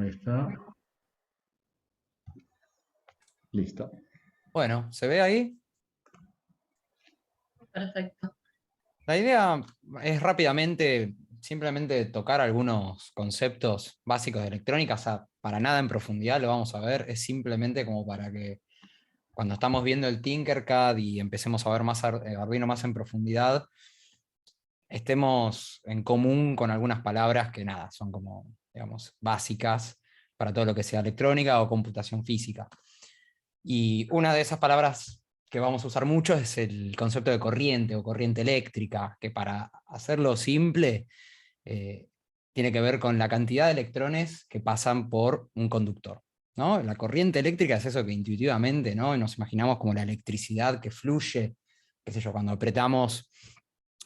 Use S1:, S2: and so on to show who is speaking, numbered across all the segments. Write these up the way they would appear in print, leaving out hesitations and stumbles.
S1: Ahí está. Listo.
S2: Bueno, ¿se ve ahí?
S3: Perfecto.
S2: La idea es rápidamente, simplemente tocar algunos conceptos básicos de electrónica, o sea, para nada en profundidad lo vamos a ver, es simplemente como para que cuando estamos viendo el Tinkercad y empecemos a ver más Arduino más en profundidad, estemos en común con algunas palabras que nada, son como, digamos, básicas para todo lo que sea electrónica o computación física. Y una de esas palabras que vamos a usar mucho es el concepto de corriente o corriente eléctrica, que para hacerlo simple, eh, tiene que ver con la cantidad de electrones que pasan por un conductor, ¿no? La corriente eléctrica es eso que intuitivamente, ¿no? Nos imaginamos como la electricidad que fluye, qué sé yo, cuando apretamos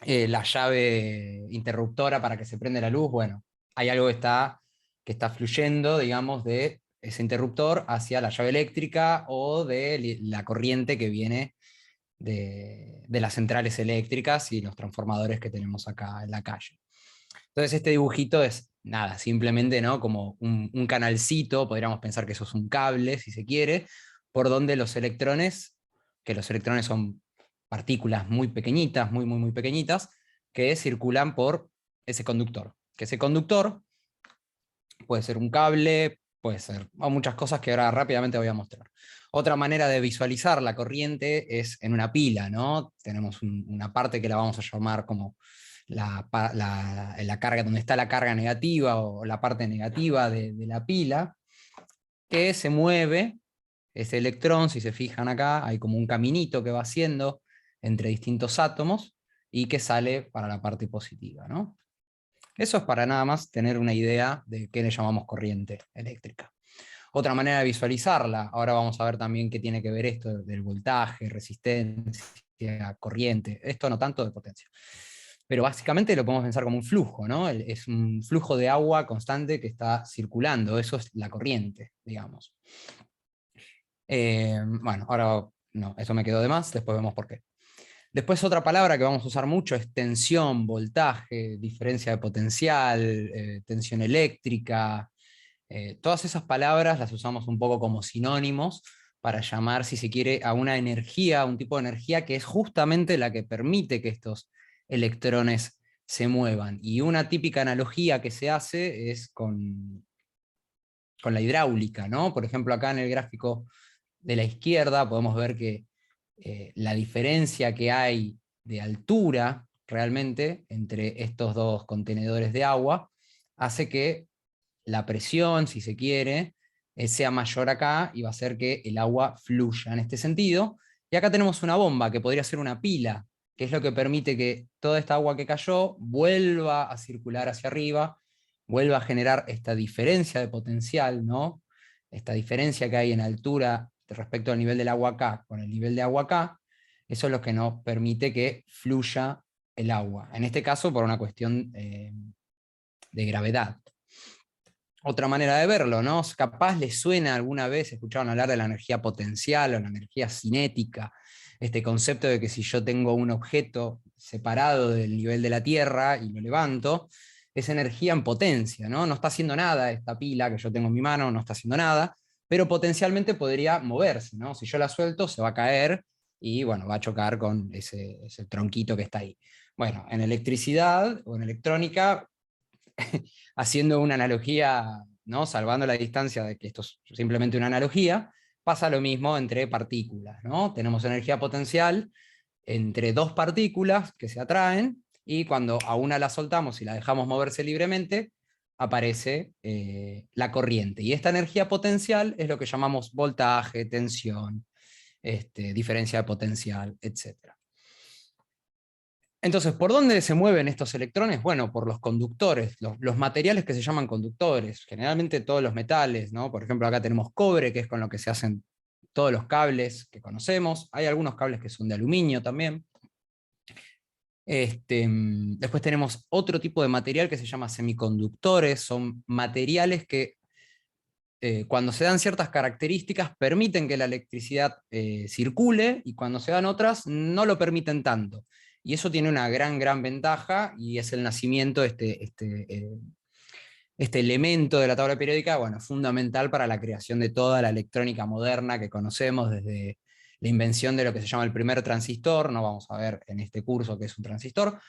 S2: la llave interruptora para que se prenda la luz, bueno, hay algo que está fluyendo, digamos, de ese interruptor hacia la llave eléctrica o de la corriente que viene de las centrales eléctricas y los transformadores que tenemos acá en la calle. Entonces este dibujito es nada, simplemente, ¿no? Como un canalcito, podríamos pensar que eso es un cable, si se quiere, por donde los electrones, que los electrones son partículas muy pequeñitas, muy pequeñitas, que circulan por ese conductor. Que ese conductor puede ser un cable, puede ser muchas cosas que ahora rápidamente voy a mostrar. Otra manera de visualizar la corriente es en una pila, ¿no? Tenemos una parte que la vamos a llamar como la carga, donde está la carga negativa o la parte negativa de la pila, que se mueve, ese electrón, si se fijan acá, hay como un caminito que va haciendo entre distintos átomos y que sale para la parte positiva, ¿no? Eso es para nada más tener una idea de qué le llamamos corriente eléctrica. Otra manera de visualizarla, ahora vamos a ver también qué tiene que ver esto del voltaje, resistencia, corriente, esto no tanto de potencia. Pero básicamente lo podemos pensar como un flujo, ¿no? Es un flujo de agua constante que está circulando, eso es la corriente, digamos. Bueno, ahora no, eso me quedó de más, después vemos por qué. Después otra palabra que vamos a usar mucho es tensión, voltaje, diferencia de potencial, tensión eléctrica. Todas esas palabras las usamos un poco como sinónimos para llamar, si se quiere, a una energía, un tipo de energía que es justamente la que permite que estos electrones se muevan. Y una típica analogía que se hace es con la hidráulica, ¿no? Por ejemplo, acá en el gráfico de la izquierda podemos ver que la diferencia que hay de altura realmente entre estos dos contenedores de agua hace que la presión, si se quiere, sea mayor acá y va a hacer que el agua fluya en este sentido. Y acá tenemos una bomba que podría ser una pila, que es lo que permite que toda esta agua que cayó vuelva a circular hacia arriba, vuelva a generar esta diferencia de potencial, ¿no? Esta diferencia que hay en altura respecto al nivel del agua acá con el nivel de agua acá, eso es lo que nos permite que fluya el agua. En este caso por una cuestión de gravedad. Otra manera de verlo, ¿no? Capaz les suena alguna vez, escucharon hablar de la energía potencial o la energía cinética, este concepto de que si yo tengo un objeto separado del nivel de la Tierra y lo levanto, es energía en potencia, ¿no? No está haciendo nada esta pila que yo tengo en mi mano, no está haciendo nada, pero potencialmente podría moverse, ¿no? Si yo la suelto, se va a caer y bueno, va a chocar con ese tronquito que está ahí. Bueno, en electricidad o en electrónica, haciendo una analogía, ¿no? Salvando la distancia de que esto es simplemente una analogía, pasa lo mismo entre partículas, ¿no? Tenemos energía potencial entre dos partículas que se atraen, y cuando a una la soltamos y la dejamos moverse libremente, aparece la corriente. Y esta energía potencial es lo que llamamos voltaje, tensión, diferencia de potencial, etc. Entonces, ¿por dónde se mueven estos electrones? Bueno, por los conductores, los materiales que se llaman conductores, generalmente todos los metales, ¿no? Por ejemplo, acá tenemos cobre, que es con lo que se hacen todos los cables que conocemos. Hay algunos cables que son de aluminio también. Después tenemos otro tipo de material que se llama semiconductores, son materiales que cuando se dan ciertas características permiten que la electricidad circule, y cuando se dan otras no lo permiten tanto. Y eso tiene una gran ventaja, y es el nacimiento este elemento de la tabla periódica, bueno, es fundamental para la creación de toda la electrónica moderna que conocemos, desde la invención de lo que se llama el primer transistor. No vamos a ver en este curso qué es un transistor,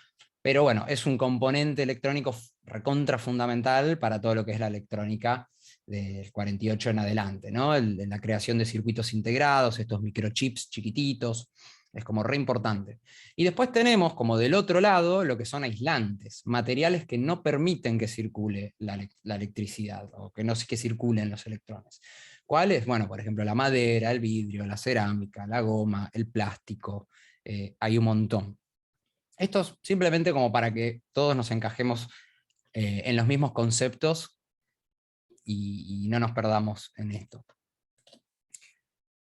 S2: pero bueno, es un componente electrónico recontra fundamental para todo lo que es la electrónica del 48 en adelante, ¿no? La creación de circuitos integrados, estos microchips chiquititos, es como re importante. Y después tenemos como del otro lado lo que son aislantes, materiales que no permiten que circule la electricidad, o que no que circulen los electrones. ¿Cuáles? Bueno, por ejemplo, la madera, el vidrio, la cerámica, la goma, el plástico, hay un montón. Esto es simplemente como para que todos nos encajemos en los mismos conceptos y no nos perdamos en esto.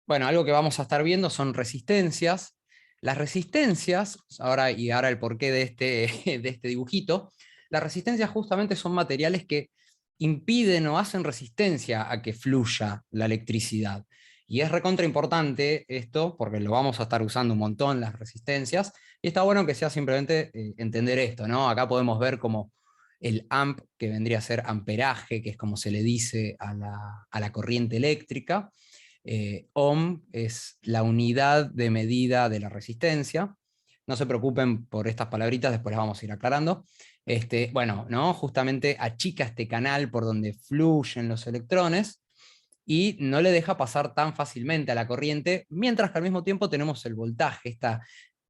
S2: Bueno, algo que vamos a estar viendo son resistencias. Las resistencias, ahora el porqué de de este dibujito, las resistencias justamente son materiales que impiden o hacen resistencia a que fluya la electricidad. Y es recontra importante esto, porque lo vamos a estar usando un montón, las resistencias, y está bueno que sea simplemente entender esto, ¿no? Acá podemos ver como el amp, que vendría a ser amperaje, que es como se le dice a la corriente eléctrica. Ohm es la unidad de medida de la resistencia. No se preocupen por estas palabritas, después las vamos a ir aclarando. Bueno, ¿no? Justamente achica este canal por donde fluyen los electrones y no le deja pasar tan fácilmente a la corriente, mientras que al mismo tiempo tenemos el voltaje,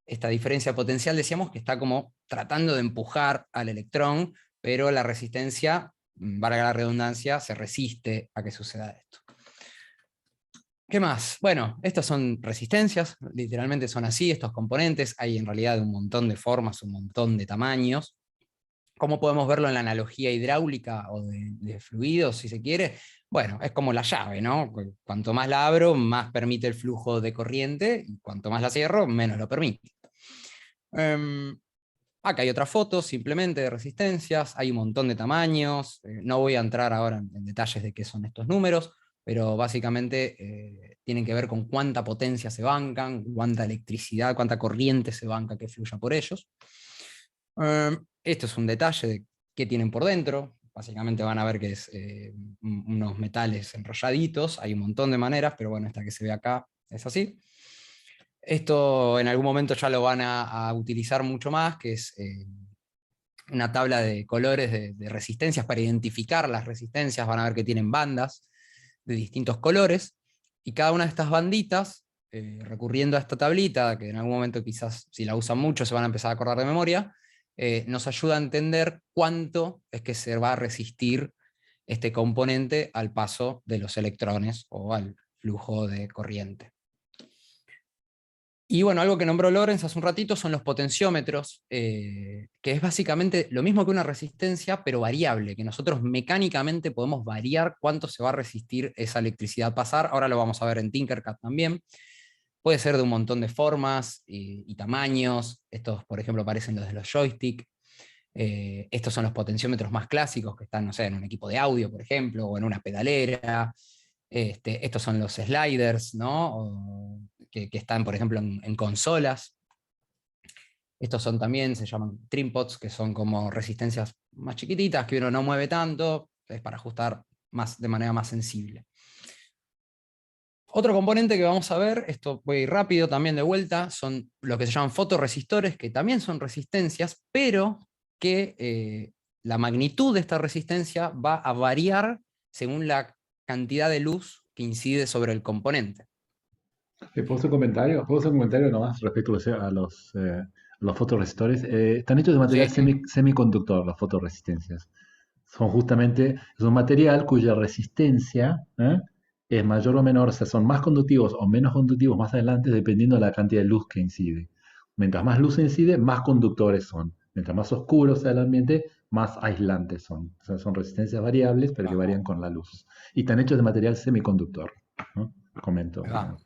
S2: esta diferencia potencial, decíamos, que está como tratando de empujar al electrón, pero la resistencia, valga la redundancia, se resiste a que suceda esto. ¿Qué más? Bueno, estas son resistencias, literalmente son así, estos componentes. Hay en realidad un montón de formas, un montón de tamaños. ¿Cómo podemos verlo en la analogía hidráulica o de fluidos, si se quiere? Bueno, es como la llave, ¿no? Cuanto más la abro, más permite el flujo de corriente, y cuanto más la cierro, menos lo permite. Acá hay otra foto simplemente de resistencias, hay un montón de tamaños, no voy a entrar ahora en detalles de qué son estos números, pero básicamente tienen que ver con cuánta potencia se bancan, cuánta electricidad, cuánta corriente se banca que fluya por ellos. Esto es un detalle de qué tienen por dentro. Básicamente van a ver que es unos metales enrolladitos, hay un montón de maneras, pero bueno, esta que se ve acá es así. Esto en algún momento ya lo van a utilizar mucho más, que es una tabla de colores de resistencias para identificar las resistencias. Van a ver que tienen bandas de distintos colores, y cada una de estas banditas, recurriendo a esta tablita, que en algún momento quizás si la usan mucho se van a empezar a acordar de memoria, nos ayuda a entender cuánto es que se va a resistir este componente al paso de los electrones o al flujo de corriente. Y bueno, algo que nombró Lorenz hace un ratito son los potenciómetros, que es básicamente lo mismo que una resistencia, pero variable, que nosotros mecánicamente podemos variar cuánto se va a resistir esa electricidad pasar. Ahora lo vamos a ver en Tinkercad también. Puede ser de un montón de formas y tamaños. Estos, por ejemplo, parecen los de los joystick. Estos son los potenciómetros más clásicos que están, no sé, en un equipo de audio, por ejemplo, o en una pedalera. Estos son los sliders, ¿no? Que están, por ejemplo, en consolas. Estos son también, se llaman trimpods, que son como resistencias más chiquititas, que uno no mueve tanto, es para ajustar de manera más sensible. Otro componente que vamos a ver, esto voy a ir rápido también de vuelta, son lo que se llaman fotorresistores, que también son resistencias, pero que la magnitud de esta resistencia va a variar según la cantidad de luz que incide sobre el componente.
S1: ¿Puedo hacer un comentario? ¿Puedo hacer un comentario nomás respecto los fotorresistores? Están hechos de material
S2: Sí,
S1: semiconductor, las fotorresistencias. Son justamente, es un material cuya resistencia es mayor o menor, o sea, son más conductivos o menos conductivos más adelante dependiendo de la cantidad de luz que incide. Mientras más luz incide, más conductores son. Mientras más oscuro sea el ambiente, más aislantes son. O sea, son resistencias variables, pero que varían con la luz. Y están hechos de material semiconductor, ¿no? Comento.
S2: ahí va.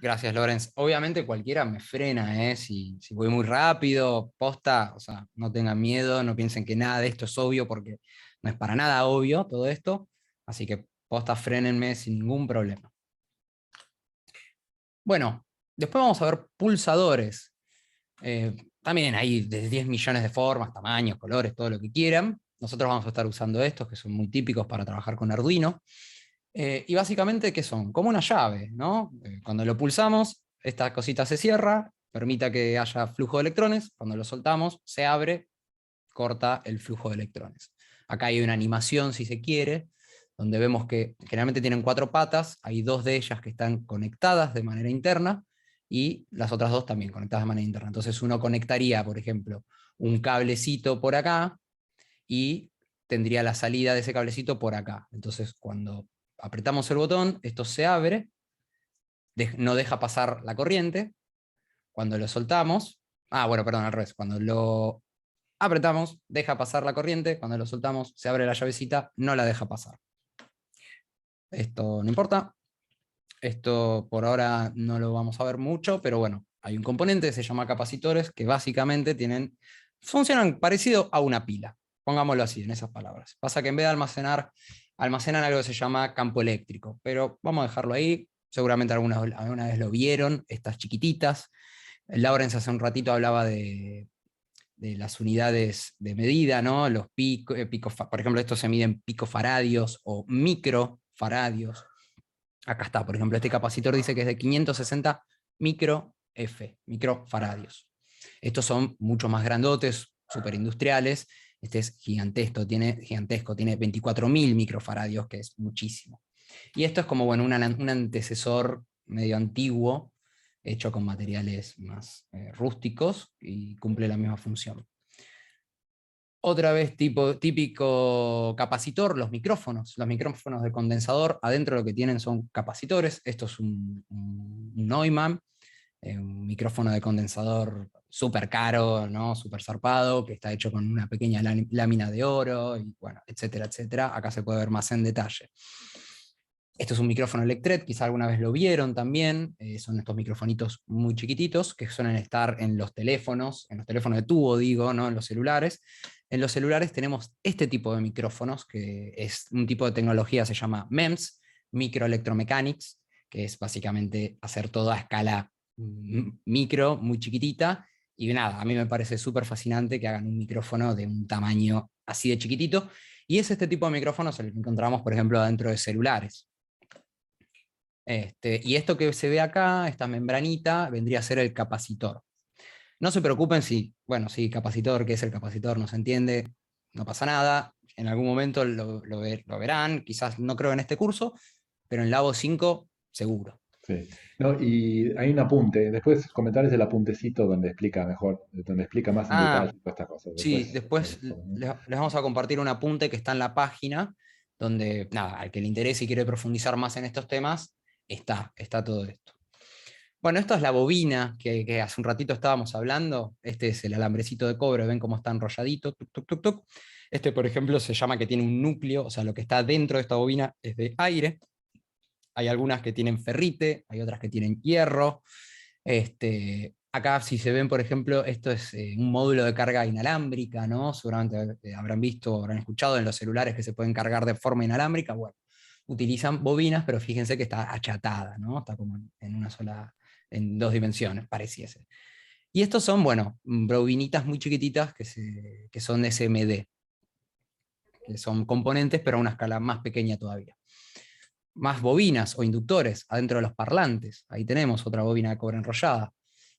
S2: Gracias, Lorenz. Obviamente cualquiera me frena, si voy muy rápido, posta, o sea, no tengan miedo, no piensen que nada de esto es obvio, porque no es para nada obvio todo esto, así que posta, frénenme sin ningún problema. Bueno, después vamos a ver pulsadores. También hay de 10 millones de formas, tamaños, colores, todo lo que quieran. Nosotros vamos a estar usando estos, que son muy típicos para trabajar con Arduino. Y básicamente, ¿qué son? Como una llave, ¿no? Cuando lo pulsamos, esta cosita se cierra, permite que haya flujo de electrones. Cuando lo soltamos, se abre, corta el flujo de electrones. Acá hay una animación, si se quiere, donde vemos que generalmente tienen 4 patas, hay 2 de ellas que están conectadas de manera interna y las otras 2 también conectadas de manera interna. Entonces uno conectaría, por ejemplo, un cablecito por acá y tendría la salida de ese cablecito por acá. Entonces cuando apretamos el botón, esto se abre, no deja pasar la corriente. Cuando lo soltamos, bueno, perdón, al revés, cuando lo apretamos, deja pasar la corriente, cuando lo soltamos, se abre la llavecita, no la deja pasar. Esto no importa, esto por ahora no lo vamos a ver mucho, pero bueno, hay un componente que se llama capacitores que básicamente funcionan parecido a una pila, pongámoslo así, en esas palabras. Pasa que en vez de almacenan algo que se llama campo eléctrico, pero vamos a dejarlo ahí, seguramente alguna vez lo vieron, estas chiquititas. Lawrence hace un ratito hablaba de las unidades de medida, ¿no? Los por ejemplo, estos se miden picofaradios o microfaradios. Acá está, por ejemplo, este capacitor dice que es de 560 microfaradios. Estos son mucho más grandotes, superindustriales. Este es gigantesco, tiene 24.000 microfaradios, que es muchísimo. Y esto es como, bueno, un antecesor medio antiguo, hecho con materiales más rústicos y cumple la misma función. Otra vez típico capacitor, los micrófonos. Los micrófonos de condensador, adentro lo que tienen son capacitores. Esto es un Neumann, un micrófono de condensador súper caro, ¿no? Súper zarpado, que está hecho con una pequeña lámina de oro, y bueno, etcétera, etcétera. Acá se puede ver más en detalle. Esto es un micrófono Electret, quizá alguna vez lo vieron también, son estos microfonitos muy chiquititos que suelen estar en los teléfonos de tubo digo, ¿no? En los celulares. En los celulares tenemos este tipo de micrófonos, que es un tipo de tecnología, se llama MEMS, Microelectromechanics, que es básicamente hacer todo a escala micro, muy chiquitita, y nada, a mí me parece súper fascinante que hagan un micrófono de un tamaño así de chiquitito, y es este tipo de micrófonos el que encontramos, por ejemplo, dentro de celulares. Y esto que se ve acá, esta membranita, vendría a ser el capacitor. No se preocupen si, bueno, sí, capacitor, ¿qué es el capacitor? No se entiende, no pasa nada. En algún momento lo verán, quizás no creo en este curso, pero en Labo 5 seguro.
S1: Sí. No, y hay un apunte, después comentarles el apuntecito donde explica mejor, donde explica más en detalle
S2: Ah,
S1: todas estas cosas.
S2: sí,
S1: Después,
S2: después les vamos a compartir un apunte que está en la página, donde, nada, al que le interese y quiere profundizar más en estos temas, está todo esto. Bueno, esta es la bobina que hace un ratito estábamos hablando. Este es el alambrecito de cobre, ven cómo está enrolladito. Tuc, tuc, tuc, tuc. Este, por ejemplo, se llama que tiene un núcleo, o sea, lo que está dentro de esta bobina es de aire. Hay algunas que tienen ferrite, hay otras que tienen hierro. Acá, si se ven, por ejemplo, esto es un módulo de carga inalámbrica, ¿no? Seguramente habrán visto, habrán escuchado en los celulares que se pueden cargar de forma inalámbrica. Bueno, utilizan bobinas, pero fíjense que está achatada, ¿no? Está como en una sola, en 2 dimensiones, pareciese. Y estos son, bueno, bobinitas muy chiquititas que son SMD, que son componentes, pero a una escala más pequeña todavía. Más bobinas o inductores adentro de los parlantes. Ahí tenemos otra bobina de cobre enrollada.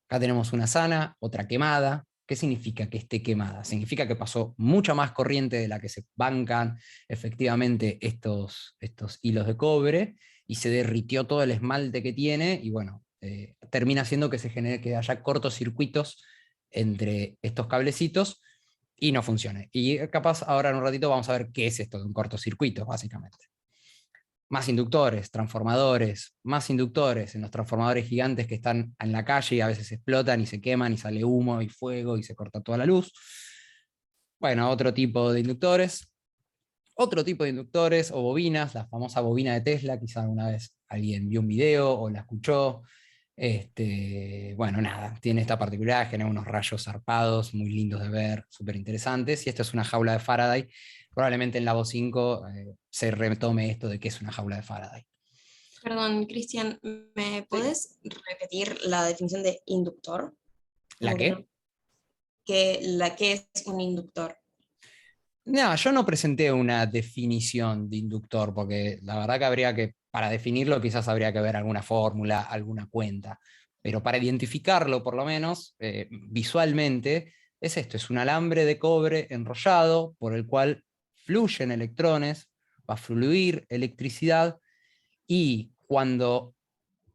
S2: Acá tenemos una sana, otra quemada. ¿Qué significa que esté quemada? Significa que pasó mucha más corriente de la que se bancan efectivamente estos hilos de cobre y se derritió todo el esmalte que tiene y bueno, termina haciendo que se genere, que haya cortocircuitos entre estos cablecitos y no funcione. Y capaz ahora en un ratito vamos a ver qué es esto de un cortocircuito, básicamente. Más inductores, transformadores, más inductores en los transformadores gigantes que están en la calle y a veces explotan y se queman y sale humo y fuego y se corta toda la luz. Bueno, otro tipo de inductores. Otro tipo de inductores o bobinas, la famosa bobina de Tesla, quizá alguna vez alguien vio un video o la escuchó. Bueno, nada, tiene esta particularidad, genera unos rayos zarpados, muy lindos de ver, súper interesantes. Y esta es una jaula de Faraday. Probablemente en Labo 5 se retome esto de que es una jaula de Faraday.
S3: Perdón, Cristian, ¿me
S2: Sí.
S3: puedes repetir la definición de inductor?
S2: ¿La
S3: Como que
S2: qué?
S3: no- ¿Qué es un inductor?
S2: No, yo no presenté una definición de inductor, porque la verdad que para definirlo quizás habría que ver alguna fórmula, alguna cuenta, pero para identificarlo por lo menos visualmente es esto, es un alambre de cobre enrollado por el cual fluyen electrones, va a fluir electricidad y cuando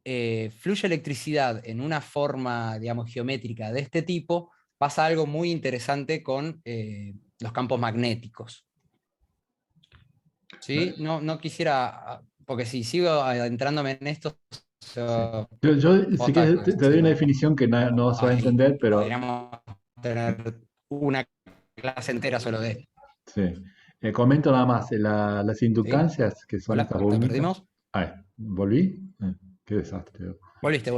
S2: fluye electricidad en una forma, digamos, geométrica de este tipo, pasa algo muy interesante con los campos magnéticos. ¿Sí? No quisiera, porque si sigo adentrándome en esto,
S1: Sí.
S2: so-
S1: Yo, si
S2: posta
S1: quieres,
S2: que
S1: te doy una definición que no se va a
S2: ahí
S1: entender, pero
S2: podríamos tener una clase entera solo de esto.
S1: sí. Comento nada más, las
S2: ¿Sí?
S1: inductancias, que son
S2: Hola,
S1: estas
S2: ¿te
S1: bobinitas.
S2: perdimos?
S1: ¿Volví? Qué desastre.
S2: Volviste.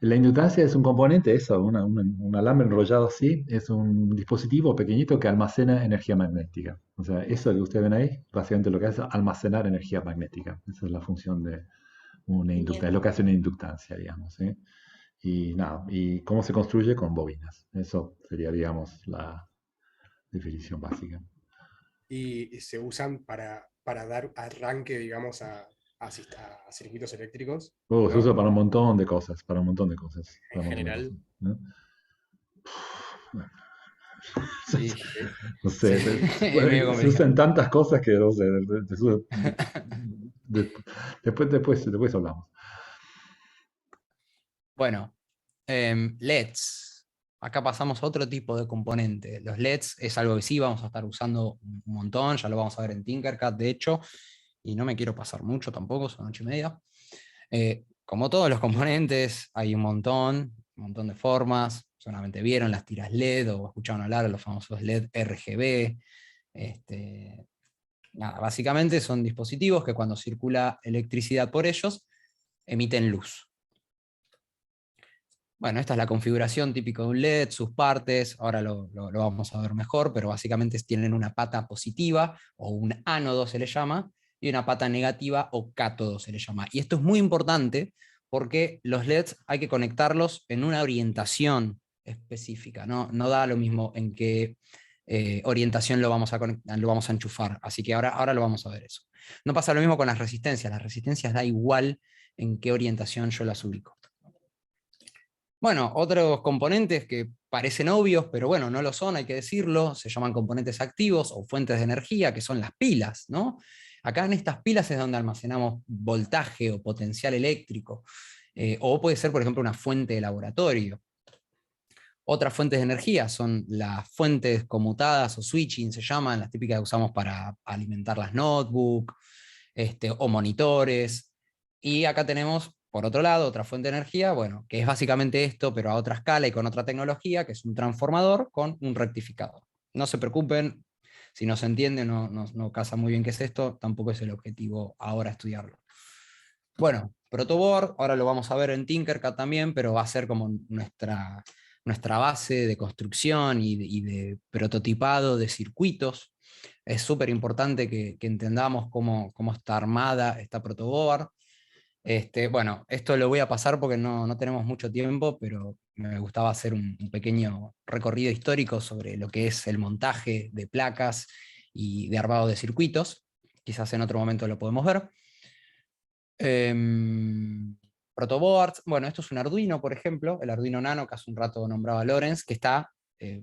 S1: La inductancia es un componente, eso, un alambre enrollado así, es un dispositivo pequeñito que almacena energía magnética. O sea, eso que ustedes ven ahí, básicamente lo que hace es almacenar energía magnética. Esa es la función de una inductancia, es
S3: Bien.
S1: lo que hace una inductancia, digamos, ¿sí? Y nada, y cómo se construye con bobinas. Eso sería, digamos, la definición básica.
S4: Y se usan para dar arranque, digamos, a circuitos eléctricos,
S1: Se
S4: ¿no?
S1: usa para un montón de cosas, para un montón de cosas,
S4: En
S1: para un montón de
S4: general.
S1: cosas, ¿no?
S2: Sí,
S4: Sí.
S1: No
S2: sí,
S1: sé,
S2: es medio
S1: se usan
S2: complicado.
S1: tantas cosas que no sé, de- después hablamos.
S2: Bueno, LEDs. Acá pasamos a otro tipo de componente. Los LEDs es algo que sí vamos a estar usando un montón, ya lo vamos a ver en Tinkercad, de hecho, y no me quiero pasar mucho tampoco, son 8:30. Como todos los componentes, hay un montón de formas. Solamente vieron las tiras LED o escucharon hablar de los famosos LED RGB. Nada, básicamente son dispositivos que cuando circula electricidad por ellos, emiten luz. Bueno, esta es la configuración típica de un LED, sus partes, ahora lo vamos a ver mejor, pero básicamente tienen una pata positiva, o un ánodo se le llama, y una pata negativa, o cátodo se le llama. Y esto es muy importante porque los LEDs hay que conectarlos en una orientación específica, no da lo mismo en qué orientación lo vamos a enchufar, así que ahora lo vamos a ver eso. No pasa lo mismo con las resistencias da igual en qué orientación yo las ubico. Bueno, otros componentes que parecen obvios, pero bueno, no lo son, hay que decirlo, se llaman componentes activos o fuentes de energía, que son las pilas, ¿no? Acá en estas pilas es donde almacenamos voltaje o potencial eléctrico, o puede ser, por ejemplo, una fuente de laboratorio. Otras fuentes de energía son las fuentes conmutadas o switching, se llaman, las típicas que usamos para alimentar las notebooks, o monitores. Y acá tenemos, por otro lado, otra fuente de energía, bueno, que es básicamente esto, pero a otra escala y con otra tecnología, que es un transformador con un rectificador. No se preocupen, si no se entiende, no casa muy bien qué es esto, tampoco es el objetivo ahora estudiarlo. Bueno, protoboard, ahora lo vamos a ver en Tinkercad también, pero va a ser como nuestra base de construcción y de prototipado de circuitos. Es súper importante que entendamos cómo está armada esta protoboard. Bueno, esto lo voy a pasar porque no tenemos mucho tiempo, pero me gustaba hacer un pequeño recorrido histórico sobre lo que es el montaje de placas y de armado de circuitos. Quizás en otro momento lo podemos ver. Protoboards, bueno, esto es un Arduino, por ejemplo, el Arduino Nano, que hace un rato nombraba Lorenz, que está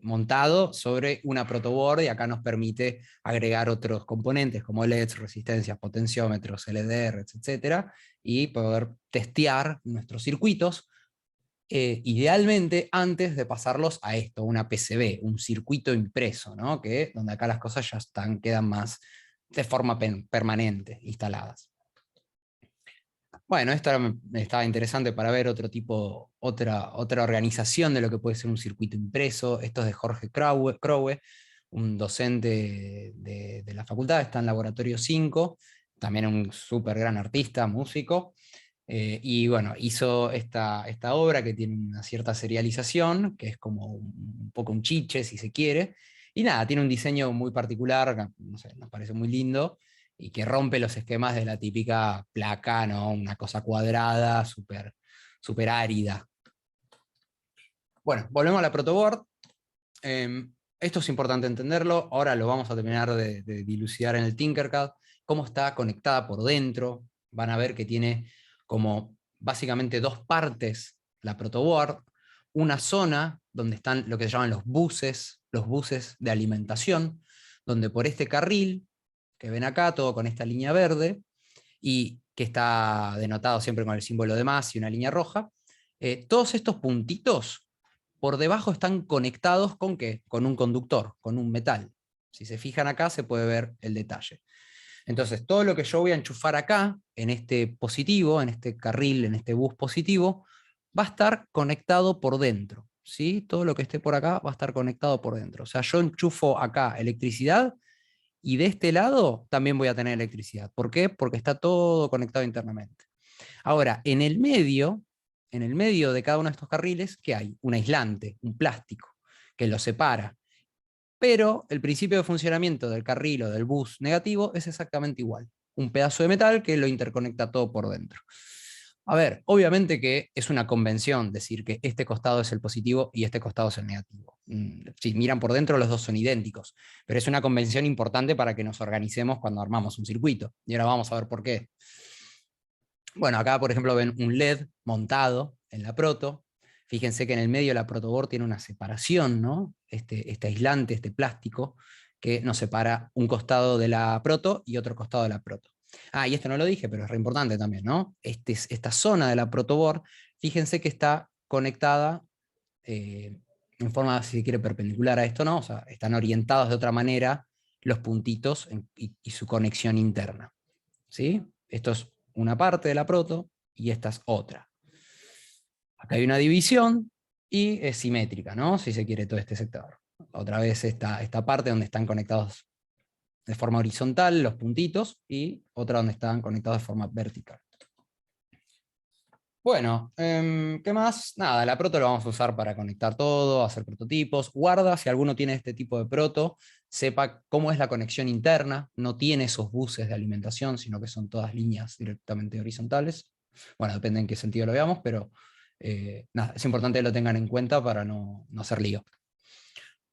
S2: montado sobre una protoboard y acá nos permite agregar otros componentes como LEDs, resistencias, potenciómetros, LDRs, etcétera, y poder testear nuestros circuitos, idealmente antes de pasarlos a esto, una PCB, un circuito impreso, ¿no? Donde acá las cosas ya quedan más de forma permanente instaladas. Bueno, esto estaba interesante para ver otra organización de lo que puede ser un circuito impreso. Esto es de Jorge Crowe, un docente de la facultad, está en Laboratorio 5, también un súper gran artista, músico. Y bueno, hizo esta obra que tiene una cierta serialización, que es como un poco un chiche, si se quiere. Y nada, tiene un diseño muy particular, no sé, nos parece muy lindo y que rompe los esquemas de la típica placa, ¿no? Una cosa cuadrada, súper árida. Bueno, volvemos a la protoboard. esto es importante entenderlo, ahora lo vamos a terminar de dilucidar en el Tinkercad, cómo está conectada por dentro. Van a ver que tiene como básicamente dos partes la protoboard, una zona donde están lo que se llaman los buses de alimentación, donde por este carril que ven acá, todo con esta línea verde, y que está denotado siempre con el símbolo de más y una línea roja, todos estos puntitos por debajo están conectados ¿con qué? Con un conductor, con un metal. Si se fijan acá se puede ver el detalle. Entonces, todo lo que yo voy a enchufar acá, en este positivo, en este carril, en este bus positivo, va a estar conectado por dentro. ¿Sí? Todo lo que esté por acá va a estar conectado por dentro. O sea, yo enchufo acá electricidad y de este lado también voy a tener electricidad. ¿Por qué? Porque está todo conectado internamente. Ahora, en el medio de cada uno de estos carriles, ¿qué hay? Un aislante, un plástico, que lo separa. Pero el principio de funcionamiento del carril o del bus negativo es exactamente igual. Un pedazo de metal que lo interconecta todo por dentro. A ver, obviamente que es una convención decir que este costado es el positivo y este costado es el negativo. Si miran por dentro, los dos son idénticos, pero es una convención importante para que nos organicemos cuando armamos un circuito. Y ahora vamos a ver por qué. Bueno, acá por ejemplo ven un LED montado en la proto. Fíjense que en el medio de la protoboard tiene una separación, ¿no? Este aislante, este plástico, que nos separa un costado de la proto y otro costado de la proto. Ah, y esto no lo dije, pero es re importante también, ¿no? Esta zona de la protoboard, fíjense que está conectada en forma, si se quiere, perpendicular a esto, ¿no? O sea, están orientados de otra manera los puntitos y su conexión interna. ¿Sí? Esto es una parte de la proto y esta es otra. Acá hay una división y es simétrica, ¿no? Si se quiere, todo este sector. Otra vez esta parte donde están conectados de forma horizontal los puntitos y otra donde están conectados de forma vertical. Bueno, ¿qué más? Nada, la proto lo vamos a usar para conectar todo, hacer prototipos. Guarda, si alguno tiene este tipo de proto, sepa cómo es la conexión interna, no tiene esos buses de alimentación, sino que son todas líneas directamente horizontales. Bueno, depende en qué sentido lo veamos, pero nada, es importante que lo tengan en cuenta para no hacer lío.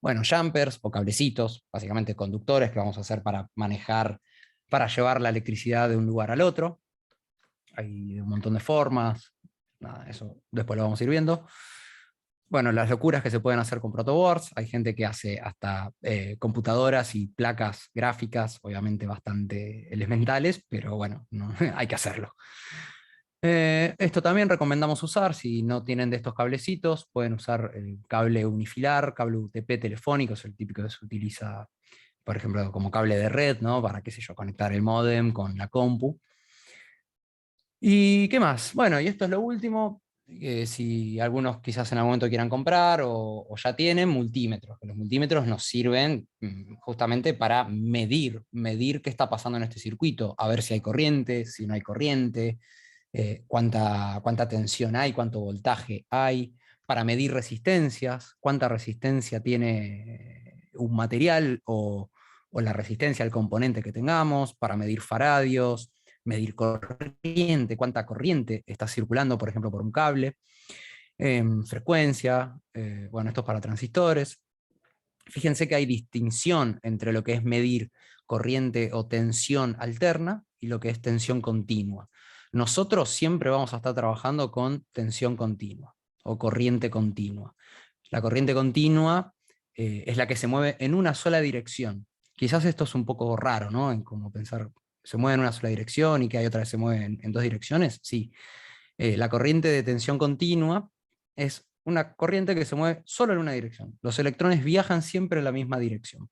S2: Bueno, jumpers o cablecitos, básicamente conductores que vamos a hacer para manejar, para llevar la electricidad de un lugar al otro. Hay un montón de formas, nada, eso después lo vamos a ir viendo. Bueno, las locuras que se pueden hacer con protoboards, hay gente que hace hasta computadoras y placas gráficas, obviamente bastante elementales, pero bueno, no, hay que hacerlo. Esto también recomendamos usar, si no tienen de estos cablecitos, pueden usar el cable unifilar, cable UTP telefónico, es el típico que se utiliza, por ejemplo, como cable de red, ¿no? Para, qué sé yo, conectar el módem con la compu. ¿Y qué más? Bueno, y esto es lo último, si algunos quizás en algún momento quieran comprar o ya tienen multímetros, que los multímetros nos sirven justamente para medir qué está pasando en este circuito, a ver si hay corriente, si no hay corriente, cuánta tensión hay, cuánto voltaje hay, para medir resistencias, cuánta resistencia tiene un material o la resistencia al componente que tengamos, para medir faradios, medir corriente, cuánta corriente está circulando, por ejemplo, por un cable, frecuencia, bueno, esto es para transistores. Fíjense que hay distinción entre lo que es medir corriente o tensión alterna y lo que es tensión continua. Nosotros siempre vamos a estar trabajando con tensión continua o corriente continua. La corriente continua es la que se mueve en una sola dirección. Quizás esto es un poco raro, ¿no? En cómo pensar, se mueve en una sola dirección y que hay otra que se mueve en dos direcciones. Sí. La corriente de tensión continua es una corriente que se mueve solo en una dirección. Los electrones viajan siempre en la misma dirección.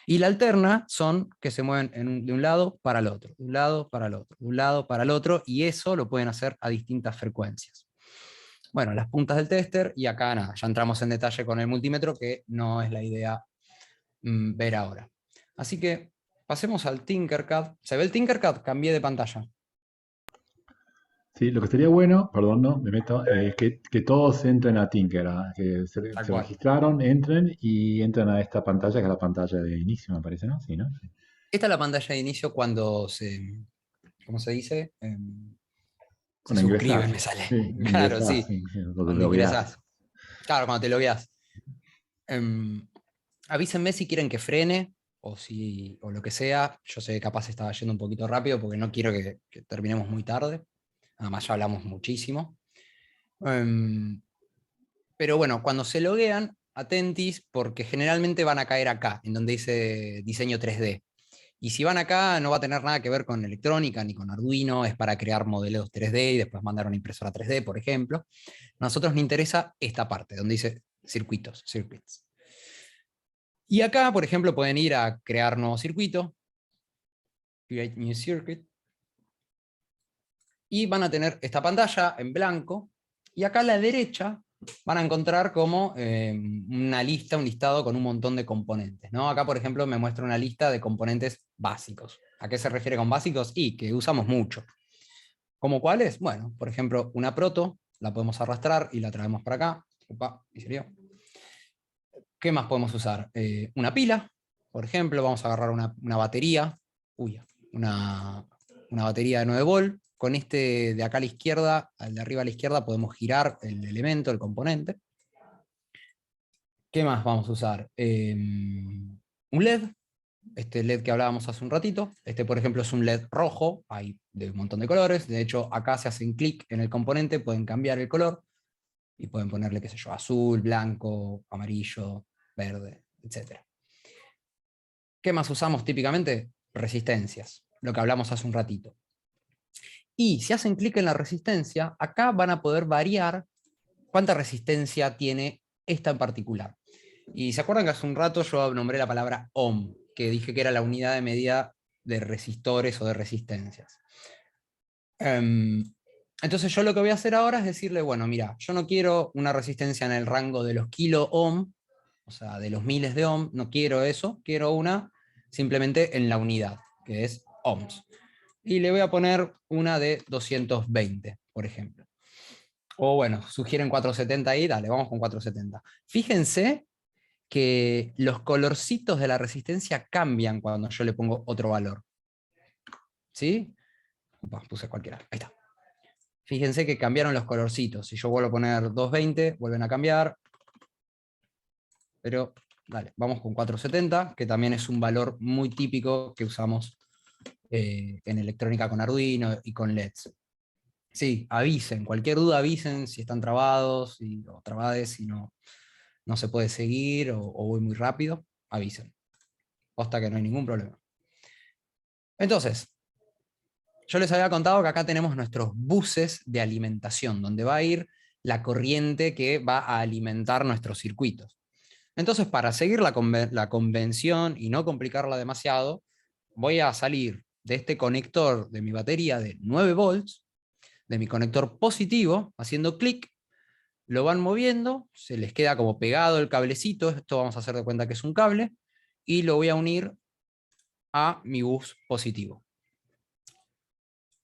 S2: Y la alterna son que se mueven de un lado para el otro, de un lado para el otro, de un lado para el otro, y eso lo pueden hacer a distintas frecuencias. Bueno, las puntas del tester, y acá nada, ya entramos en detalle con el multímetro, que no es la idea ver ahora. Así que pasemos al Tinkercad. ¿Se ve el Tinkercad? Cambié de pantalla.
S1: Sí, lo que sería bueno, perdón, no, me meto, que todos entren a Tinker, que
S2: Tal
S1: se
S2: cual.
S1: registraron, entren y entren a esta pantalla, que es la pantalla de inicio, me parece, ¿no? Sí, ¿no? Sí.
S2: Esta es la pantalla de inicio cuando ¿cómo se dice? Se
S1: Cuando ingresás,
S2: suscriben, me sale.
S1: sí,
S2: Claro,
S1: ingresás,
S2: sí,
S1: sí, sí, lo
S2: cuando
S1: logueás.
S2: ingresas. Claro, cuando te logueas. Em, Avísenme si quieren que frene o lo que sea. Yo sé que capaz estaba yendo un poquito rápido porque no quiero que terminemos muy tarde. Además ya hablamos muchísimo. Pero bueno, cuando se loguean, atentis porque generalmente van a caer acá, en donde dice diseño 3D. Y si van acá, no va a tener nada que ver con electrónica ni con Arduino, es para crear modelos 3D y después mandar una impresora 3D, por ejemplo. A nosotros nos interesa esta parte, donde dice circuitos, circuits. Y acá, por ejemplo, pueden ir a crear nuevo circuito, create new circuit, y van a tener esta pantalla en blanco, y acá a la derecha van a encontrar como una lista, un listado con un montón de componentes, ¿no? Acá, por ejemplo, me muestra una lista de componentes básicos. ¿A qué se refiere con básicos? Y que usamos mucho. ¿Cómo cuáles? Bueno, por ejemplo, una proto, la podemos arrastrar y la traemos para acá. Upa, ¿y serio? ¿Qué más podemos usar? Una pila, por ejemplo, vamos a agarrar una batería, una batería de 9 volt. Con este de acá a la izquierda, al de arriba a la izquierda, podemos girar el elemento, el componente. ¿Qué más vamos a usar? Un LED, este LED que hablábamos hace un ratito. Este, por ejemplo, es un LED rojo, hay de un montón de colores. De hecho, acá se hacen clic en el componente, pueden cambiar el color y pueden ponerle, qué sé yo, azul, blanco, amarillo, verde, etc. ¿Qué más usamos típicamente? Resistencias, lo que hablamos hace un ratito. Y si hacen clic en la resistencia, acá van a poder variar cuánta resistencia tiene esta en particular. Y se acuerdan que hace un rato yo nombré la palabra ohm, que dije que era la unidad de medida de resistores o de resistencias. Entonces yo lo que voy a hacer ahora es decirle, bueno, mira, yo no quiero una resistencia en el rango de los kilo ohm, o sea, de los miles de ohm, no quiero eso, quiero una simplemente en la unidad, que es ohms. Y le voy a poner una de 220, por ejemplo. O bueno, sugieren 470 ahí, dale, vamos con 470. Fíjense que los colorcitos de la resistencia cambian cuando yo le pongo otro valor. ¿Sí? Upa, puse cualquiera, ahí está. Fíjense que cambiaron los colorcitos. Si yo vuelvo a poner 220, vuelven a cambiar. Pero, dale, vamos con 470, que también es un valor muy típico que usamos en electrónica con Arduino y con LEDs. Sí, avisen, cualquier duda avisen si están trabados o trabades, si no se puede seguir o voy muy rápido, avisen. Posta que no hay ningún problema. Entonces, yo les había contado que acá tenemos nuestros buses de alimentación, donde va a ir la corriente que va a alimentar nuestros circuitos. Entonces, para seguir la convención y no complicarla demasiado, voy a salir de este conector de mi batería de 9 volts, de mi conector positivo, haciendo clic, lo van moviendo, se les queda como pegado el cablecito, esto vamos a hacer de cuenta que es un cable, y lo voy a unir a mi bus positivo.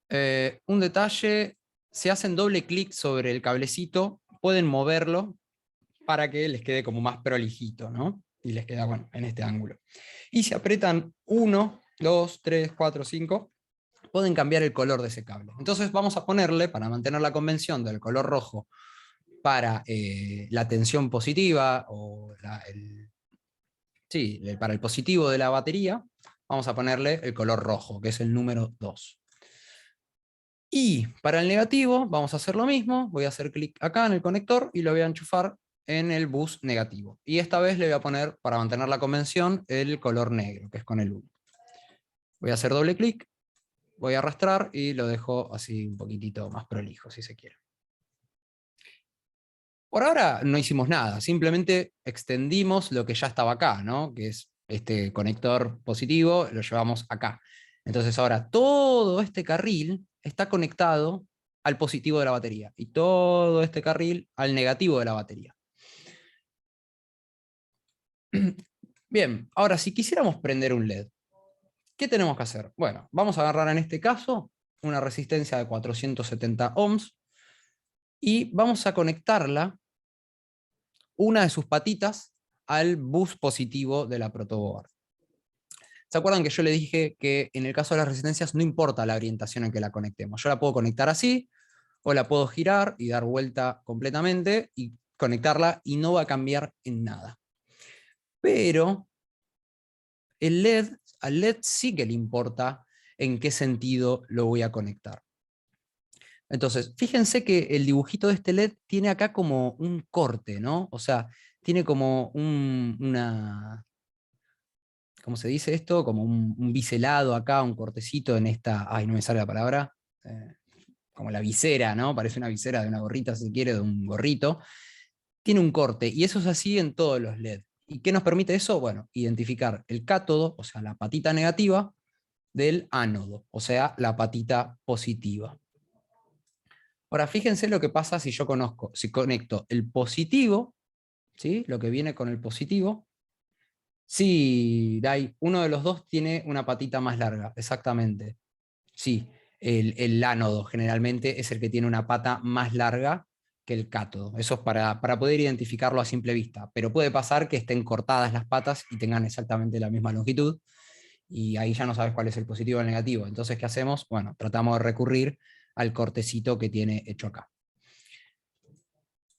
S2: Un detalle, si hacen doble clic sobre el cablecito, pueden moverlo para que les quede como más prolijito, ¿no? Y les queda, bueno, en este ángulo. Y si apretan 1, 2, 3, 4, 5, pueden cambiar el color de ese cable. Entonces vamos a ponerle, para mantener la convención del color rojo, para la tensión positiva, o para el positivo de la batería, vamos a ponerle el color rojo, que es el número 2. Y para el negativo vamos a hacer lo mismo, voy a hacer clic acá en el conector y lo voy a enchufar en el bus negativo. Y esta vez le voy a poner, para mantener la convención, el color negro, que es con el 1. Voy a hacer doble clic, voy a arrastrar y lo dejo así un poquitito más prolijo, si se quiere. Por ahora no hicimos nada, simplemente extendimos lo que ya estaba acá, ¿no? Que es este conector positivo, lo llevamos acá. Entonces ahora todo este carril está conectado al positivo de la batería y todo este carril al negativo de la batería. Bien, ahora si quisiéramos prender un LED, ¿qué tenemos que hacer? Bueno, vamos a agarrar en este caso una resistencia de 470 ohms y vamos a conectarla, una de sus patitas, al bus positivo de la protoboard. ¿Se acuerdan que yo le dije que en el caso de las resistencias no importa la orientación en que la conectemos? Yo la puedo conectar así, o la puedo girar y dar vuelta completamente y conectarla y no va a cambiar en nada. Pero al LED sí que le importa en qué sentido lo voy a conectar. Entonces, fíjense que el dibujito de este LED tiene acá como un corte, ¿no? O sea, tiene como una... ¿Cómo se dice esto? Como un biselado acá, un cortecito en esta... Ay, no me sale la palabra. Como la visera, ¿no? Parece una visera de una gorrita, si se quiere, de un gorrito. Tiene un corte, y eso es así en todos los LED. ¿Y qué nos permite eso? Bueno, identificar el cátodo, o sea, la patita negativa, del ánodo, o sea, la patita positiva. Ahora, fíjense lo que pasa si yo si conecto el positivo, ¿sí? Lo que viene con el positivo. Sí, Dai, uno de los dos tiene una patita más larga, exactamente. Sí, el ánodo generalmente es el que tiene una pata más larga que el cátodo. Eso es para poder identificarlo a simple vista, pero puede pasar que estén cortadas las patas y tengan exactamente la misma longitud, y ahí ya no sabes cuál es el positivo o el negativo. Entonces, ¿qué hacemos? Bueno, tratamos de recurrir al cortecito que tiene hecho acá.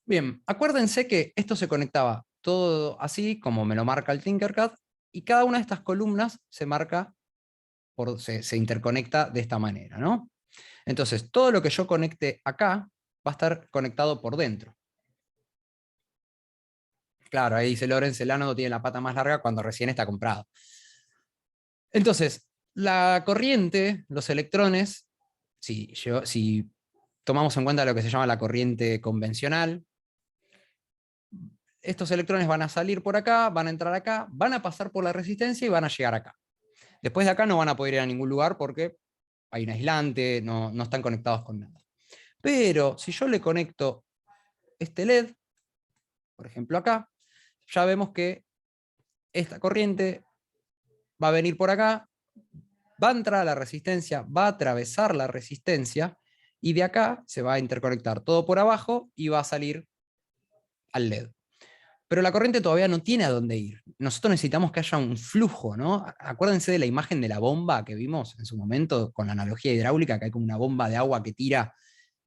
S2: Bien, acuérdense que esto se conectaba todo así, como me lo marca el Tinkercad, y cada una de estas columnas se marca, se interconecta de esta manera, ¿no? Entonces, todo lo que yo conecte acá va a estar conectado por dentro. Claro, ahí dice Lorenz, el ánodo tiene la pata más larga cuando recién está comprado. Entonces, la corriente, los electrones, si tomamos en cuenta lo que se llama la corriente convencional, estos electrones van a salir por acá, van a entrar acá, van a pasar por la resistencia y van a llegar acá. Después de acá no van a poder ir a ningún lugar porque hay un aislante, no están conectados con nada. Pero si yo le conecto este LED, por ejemplo acá, ya vemos que esta corriente va a venir por acá, va a entrar a la resistencia, va a atravesar la resistencia, y de acá se va a interconectar todo por abajo y va a salir al LED. Pero la corriente todavía no tiene a dónde ir. Nosotros necesitamos que haya un flujo, ¿no? Acuérdense de la imagen de la bomba que vimos en su momento con la analogía hidráulica, que hay como una bomba de agua que tira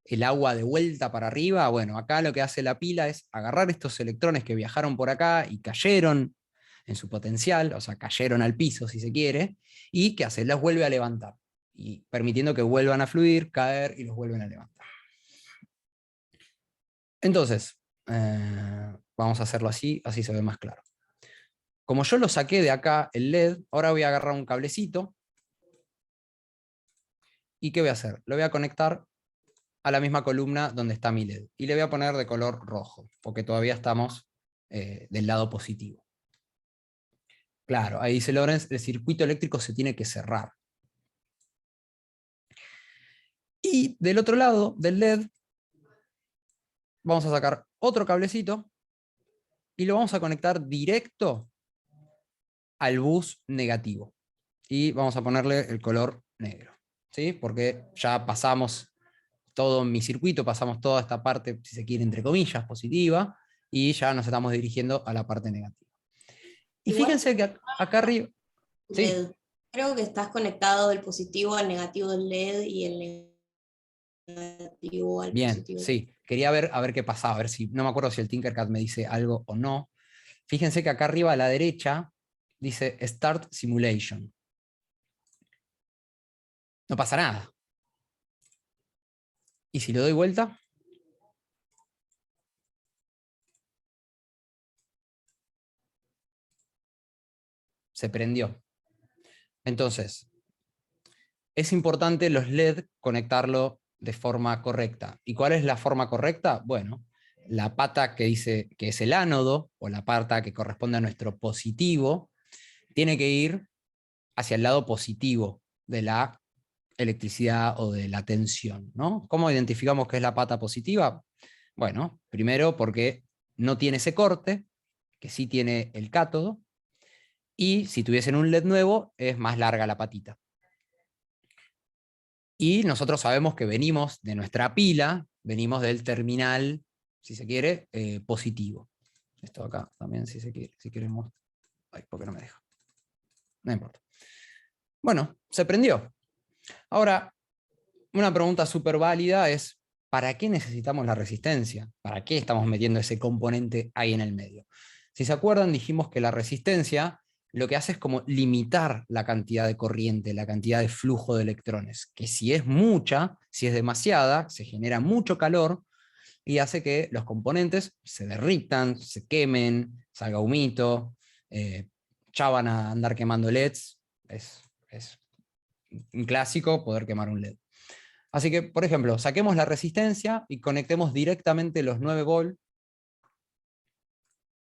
S2: el agua de vuelta para arriba. Bueno, acá lo que hace la pila es agarrar estos electrones que viajaron por acá y cayeron en su potencial, o sea, cayeron al piso si se quiere, y ¿qué hace? Los vuelve a levantar, y permitiendo que vuelvan a fluir, caer y los vuelven a levantar. Entonces, vamos a hacerlo así se ve más claro. Como yo lo saqué de acá, el LED, ahora voy a agarrar un cablecito, ¿y qué voy a hacer? Lo voy a conectar a la misma columna donde está mi LED, y le voy a poner de color rojo, porque todavía estamos del lado positivo. Claro, ahí dice Lorenz, el circuito eléctrico se tiene que cerrar. Y del otro lado del LED, vamos a sacar otro cablecito, y lo vamos a conectar directo al bus negativo. Y vamos a ponerle el color negro, ¿sí? Porque ya pasamos todo mi circuito, pasamos toda esta parte, si se quiere, entre comillas, positiva, y ya nos estamos dirigiendo a la parte negativa. Y
S3: Igual,
S2: fíjense que acá arriba... ¿Sí?
S3: LED. Creo que estás conectado del positivo al negativo del LED y el negativo al
S2: Bien,
S3: positivo.
S2: sí. Quería ver a ver qué pasaba, a ver si... No me acuerdo si el Tinkercad me dice algo o no. Fíjense que acá arriba a la derecha dice Start Simulation. No pasa nada. ¿Y si le doy vuelta? Se prendió. Entonces, es importante los LED conectarlo de forma correcta. ¿Y cuál es la forma correcta? Bueno, la pata que dice que es el ánodo, o la pata que corresponde a nuestro positivo, tiene que ir hacia el lado positivo de la electricidad o de la tensión, ¿no? ¿Cómo identificamos que es la pata positiva? Bueno, primero porque no tiene ese corte, que sí tiene el cátodo, y si tuviesen un LED nuevo, es más larga la patita. Y nosotros sabemos que venimos de nuestra pila, venimos del terminal, si se quiere, positivo. Esto acá también, si se quiere, si queremos... Ay, ¿por qué no me deja? No importa. Bueno, se prendió. Ahora, una pregunta súper válida es, ¿para qué necesitamos la resistencia? ¿Para qué estamos metiendo ese componente ahí en el medio? Si se acuerdan, dijimos que la resistencia lo que hace es como limitar la cantidad de corriente, la cantidad de flujo de electrones, que si es mucha, si es demasiada, se genera mucho calor y hace que los componentes se derritan, se quemen, salga humito, ya van a andar quemando LEDs, es un clásico poder quemar un LED. Así que, por ejemplo, saquemos la resistencia y conectemos directamente los 9 volts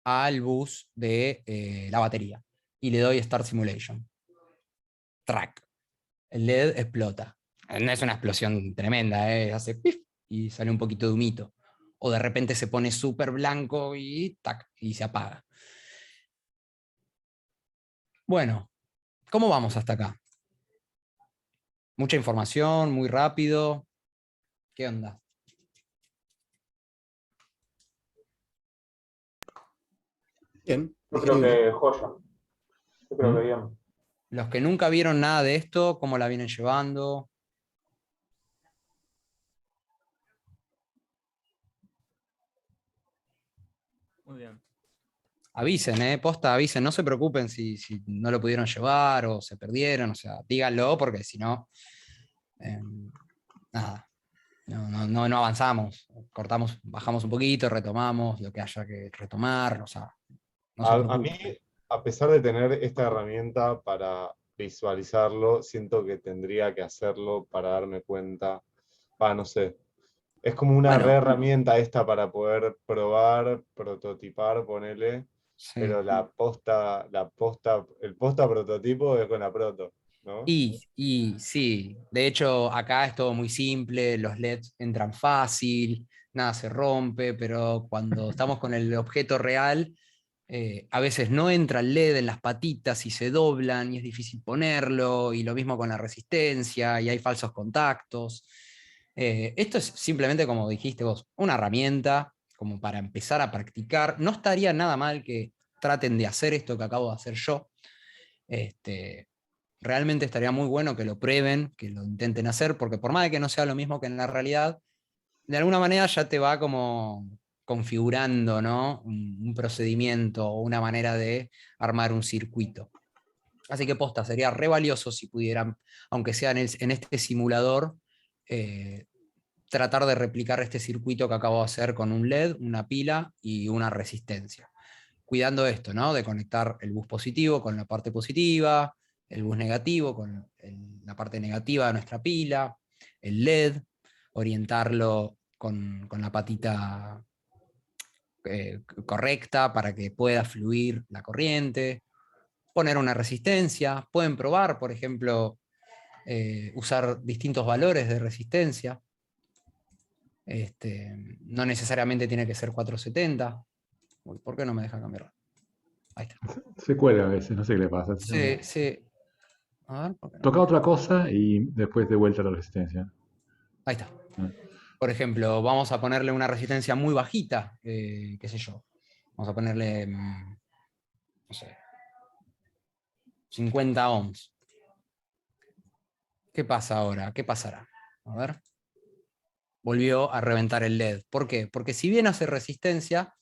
S2: al bus de la batería. Y le doy Start Simulation. Track. El LED explota. No es una explosión tremenda, hace pif y sale un poquito de humito. O de repente se pone súper blanco y, tac, y se apaga. Bueno, ¿cómo vamos hasta acá? Mucha información, muy rápido. ¿Qué onda?
S4: Bien.
S5: Yo creo que joya. Yo creo que bien.
S2: Los que nunca vieron nada de esto, ¿cómo la vienen llevando?
S6: Muy bien.
S2: Avisen, posta, avisen, no se preocupen si no lo pudieron llevar o se perdieron, o sea, díganlo porque si no, nada, no avanzamos, cortamos, bajamos un poquito, retomamos lo que haya que retomar, o sea, no se
S7: A mí,
S2: preocupen.
S7: a pesar de tener esta herramienta para visualizarlo, siento que tendría que hacerlo para darme cuenta. No sé. Es como una
S2: Bueno,
S7: re herramienta esta para poder probar, prototipar, ponele,
S2: sí.
S7: pero el posta prototipo es con la proto, ¿no?
S2: Y sí, de hecho acá es todo muy simple, los LEDs entran fácil, nada se rompe, pero cuando estamos con el objeto real, a veces no entra el LED en las patitas y se doblan y es difícil ponerlo, y lo mismo con la resistencia, y hay falsos contactos. Esto es simplemente, como dijiste vos, una herramienta como para empezar a practicar. No estaría nada mal que traten de hacer esto que acabo de hacer yo. Realmente estaría muy bueno que lo prueben, que lo intenten hacer, porque por más de que no sea lo mismo que en la realidad, de alguna manera ya te va como configurando, ¿no? Un procedimiento o una manera de armar un circuito. Así que posta, sería re valioso si pudieran, aunque sea en este simulador, eh, tratar de replicar este circuito que acabo de hacer con un LED, una pila y una resistencia. Cuidando esto, ¿no? De conectar el bus positivo con la parte positiva, el bus negativo con la parte negativa de nuestra pila, el LED, orientarlo con la patita correcta para que pueda fluir la corriente, poner una resistencia, pueden probar, por ejemplo, usar distintos valores de resistencia. No necesariamente tiene que ser 470. Uy, ¿por qué no me deja cambiar? Ahí está.
S1: Se cuelga a veces, no sé qué le pasa.
S2: Sí, sí. A ver, ¿por qué no?
S1: Toca otra cosa y después de vuelta a la resistencia.
S2: Ahí está.
S1: Ah.
S2: Por ejemplo, vamos a ponerle una resistencia muy bajita, qué sé yo. Vamos a ponerle, no sé, 50 ohms. ¿Qué pasa ahora? ¿Qué pasará? A ver. Volvió a reventar el LED. ¿Por qué? Porque si bien hace resistencia,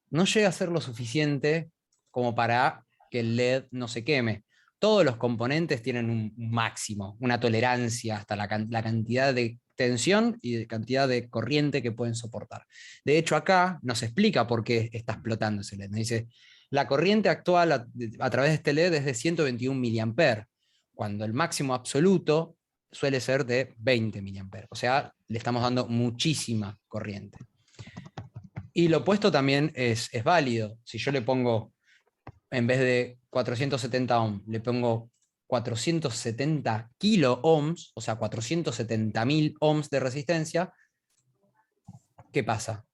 S2: no llega a ser lo suficiente como para que el LED no se queme. Todos los componentes tienen un máximo, una tolerancia hasta la cantidad de tensión y de cantidad de corriente que pueden soportar. De hecho, acá nos explica por qué está explotando ese LED. Nos dice, la corriente actual a través de este LED es de 121 mA, cuando el máximo absoluto suele ser de 20 mA. O sea, le estamos dando muchísima corriente. Y lo opuesto también es válido. Si yo le pongo, en vez de 470 ohms, le pongo 470 kilo ohms, o sea, 470.000 ohms de resistencia, ¿qué pasa?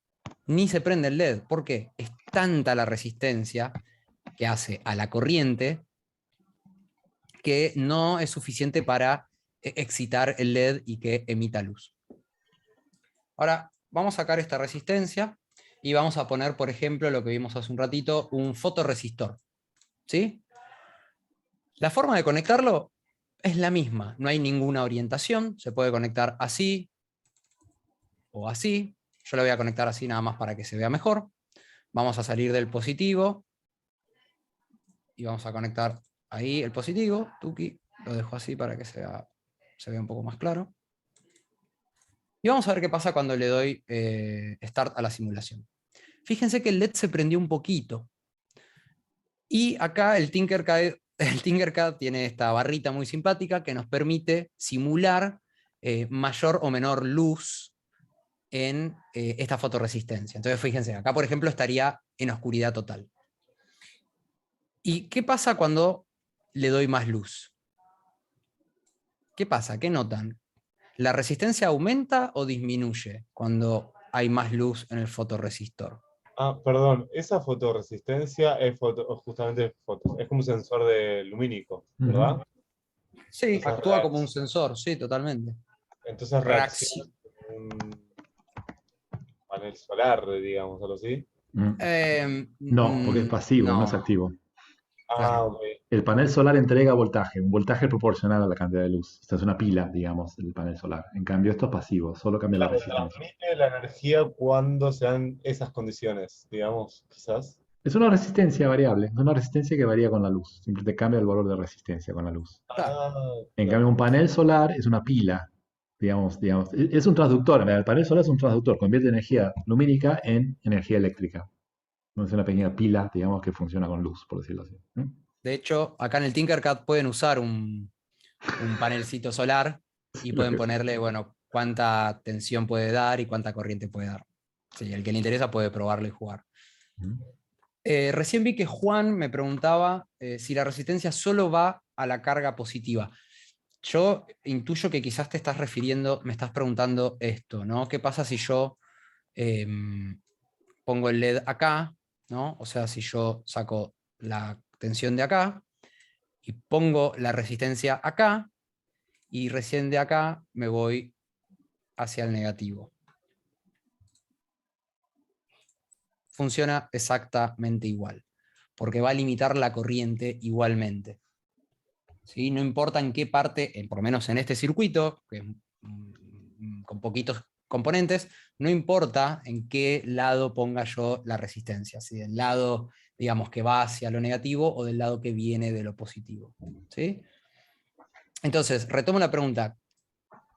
S2: Ni se prende el LED. ¿Por qué? Es tanta la resistencia que hace a la corriente que no es suficiente para excitar el LED y que emita luz. Ahora, vamos a sacar esta resistencia y vamos a poner, por ejemplo, lo que vimos hace un ratito, un fotorresistor. ¿Sí? La forma de conectarlo es la misma, no hay ninguna orientación, se puede conectar así o así. Yo lo voy a conectar así nada más para que se vea mejor. Vamos a salir del positivo y vamos a conectar ahí el positivo. Tuki, lo dejo así para que se vea un poco más claro. Y vamos a ver qué pasa cuando le doy Start a la simulación. Fíjense que el LED se prendió un poquito. Y acá el Tinkercad tiene esta barrita muy simpática que nos permite simular mayor o menor luz en esta fotorresistencia. Entonces fíjense, acá por ejemplo estaría en oscuridad total. ¿Y qué pasa cuando le doy más luz? ¿Qué pasa? ¿Qué notan? ¿La resistencia aumenta o disminuye cuando hay más luz en el fotorresistor?
S7: Ah, perdón, esa fotorresistencia es justamente es como un sensor lumínico, ¿verdad?
S2: Sí,
S7: Entonces,
S2: actúa como un sensor, sí, totalmente.
S7: entonces reacciona como un panel solar, digamos, algo así.
S1: No, porque es pasivo, no es
S2: No,
S1: activo.
S7: Ah, ok.
S1: El panel solar entrega voltaje, un voltaje proporcional a la cantidad de luz. Esta es una pila, digamos, el panel solar. En cambio, esto es pasivo, solo cambia la
S7: Claro,
S1: resistencia.
S7: transmite la energía cuando se dan esas condiciones, digamos, quizás.
S1: Es una resistencia variable, es una resistencia que varía con la luz. Siempre te cambia el valor de resistencia con la luz.
S2: claro.
S7: Ah,
S1: En
S7: claro.
S1: cambio, un panel solar es una pila, digamos, es un transductor. En realidad, el panel solar es un transductor, convierte energía lumínica en energía eléctrica. No es una pequeña pila, digamos, que funciona con luz, por decirlo así.
S2: De hecho, acá en el Tinkercad pueden usar un panelcito solar y
S1: Lo
S2: pueden
S1: que-
S2: ponerle, bueno, cuánta tensión puede dar y cuánta corriente puede dar. Sí, el que le interesa puede probarlo y jugar. Recién vi que Juan me preguntaba si la resistencia solo va a la carga positiva. Yo intuyo que quizás te estás refiriendo, me estás preguntando esto, ¿no? ¿Qué pasa si yo pongo el LED acá, ¿no? O sea, si yo saco la tensión de acá y pongo la resistencia acá, y recién de acá me voy hacia el negativo. Funciona exactamente igual, porque va a limitar la corriente igualmente. ¿Sí? No importa en qué parte, por lo menos en este circuito, que es con poquitos componentes, no importa en qué lado ponga yo la resistencia, si del lado, digamos, que va hacia lo negativo o del lado que viene de lo positivo. ¿Sí? Entonces, retomo la pregunta.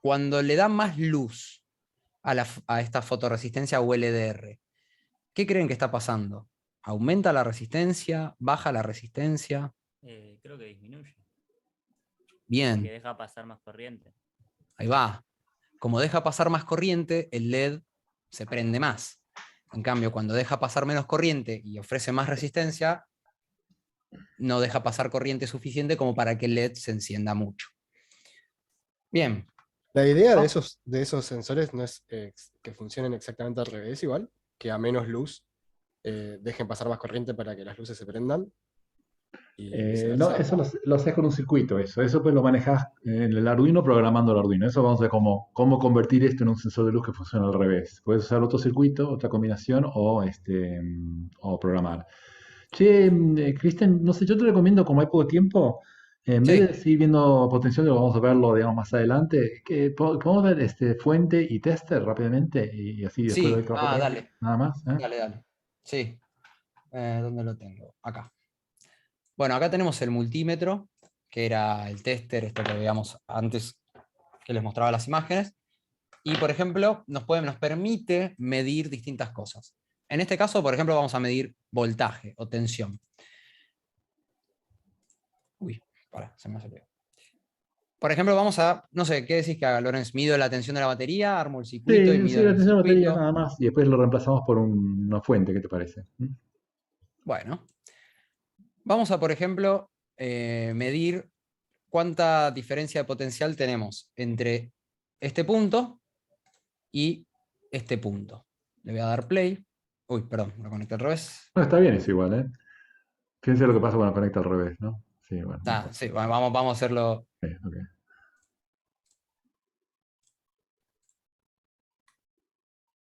S2: Cuando le da más luz a esta fotorresistencia o LDR, ¿qué creen que está pasando? ¿Aumenta la resistencia? ¿Baja la resistencia?
S6: Creo que disminuye, que
S2: Bien,
S6: deja pasar más corriente.
S2: ahí va. Como deja pasar más corriente, el LED se prende más. En cambio, cuando deja pasar menos corriente y ofrece más resistencia, no deja pasar corriente suficiente como para que el LED se encienda mucho. Bien.
S4: La idea de esos sensores no es que funcionen exactamente al revés, igual, que a menos luz dejen pasar más corriente para que las luces se prendan y
S1: No,
S4: viceversa.
S1: eso lo haces con un circuito, eso pues lo manejas en el Arduino programando el Arduino. Eso vamos a ver cómo convertir esto en un sensor de luz que funciona al revés. Puedes usar otro circuito, otra combinación o programar. Che, Cristian, no sé, yo te recomiendo, como hay poco tiempo, en vez de
S2: Sí.
S1: seguir viendo potencial, vamos a verlo, digamos, más adelante, que podemos ver fuente y tester rápidamente y así después doy
S2: Sí,
S1: trabajo práctico,
S2: dale,
S1: nada más, ¿eh?
S2: dale. Sí, ¿dónde lo tengo? Acá. Bueno, acá tenemos el multímetro, que era el tester, esto que veíamos antes, que les mostraba las imágenes. Y, por ejemplo, nos permite medir distintas cosas. En este caso, por ejemplo, vamos a medir voltaje o tensión. Uy, se me salió. Por ejemplo, vamos a, no sé, ¿qué decís que haga, Lorenz? ¿Mido la tensión de la batería, armo el circuito y
S1: Sí,
S2: mido
S1: sí, la
S2: en el
S1: tensión de batería
S2: circuito?
S1: nada más y después lo reemplazamos por una fuente, ¿qué te parece?
S2: Bueno, vamos a, por ejemplo, medir cuánta diferencia de potencial tenemos entre este punto y este punto. Le voy a dar play. Uy, perdón, lo conecté al revés.
S1: No, está bien eso igual, ¿eh? Fíjense lo que pasa cuando conecta al revés, ¿no? Sí, bueno, no importa.
S2: Sí, vamos a hacerlo.
S1: Ok, ok.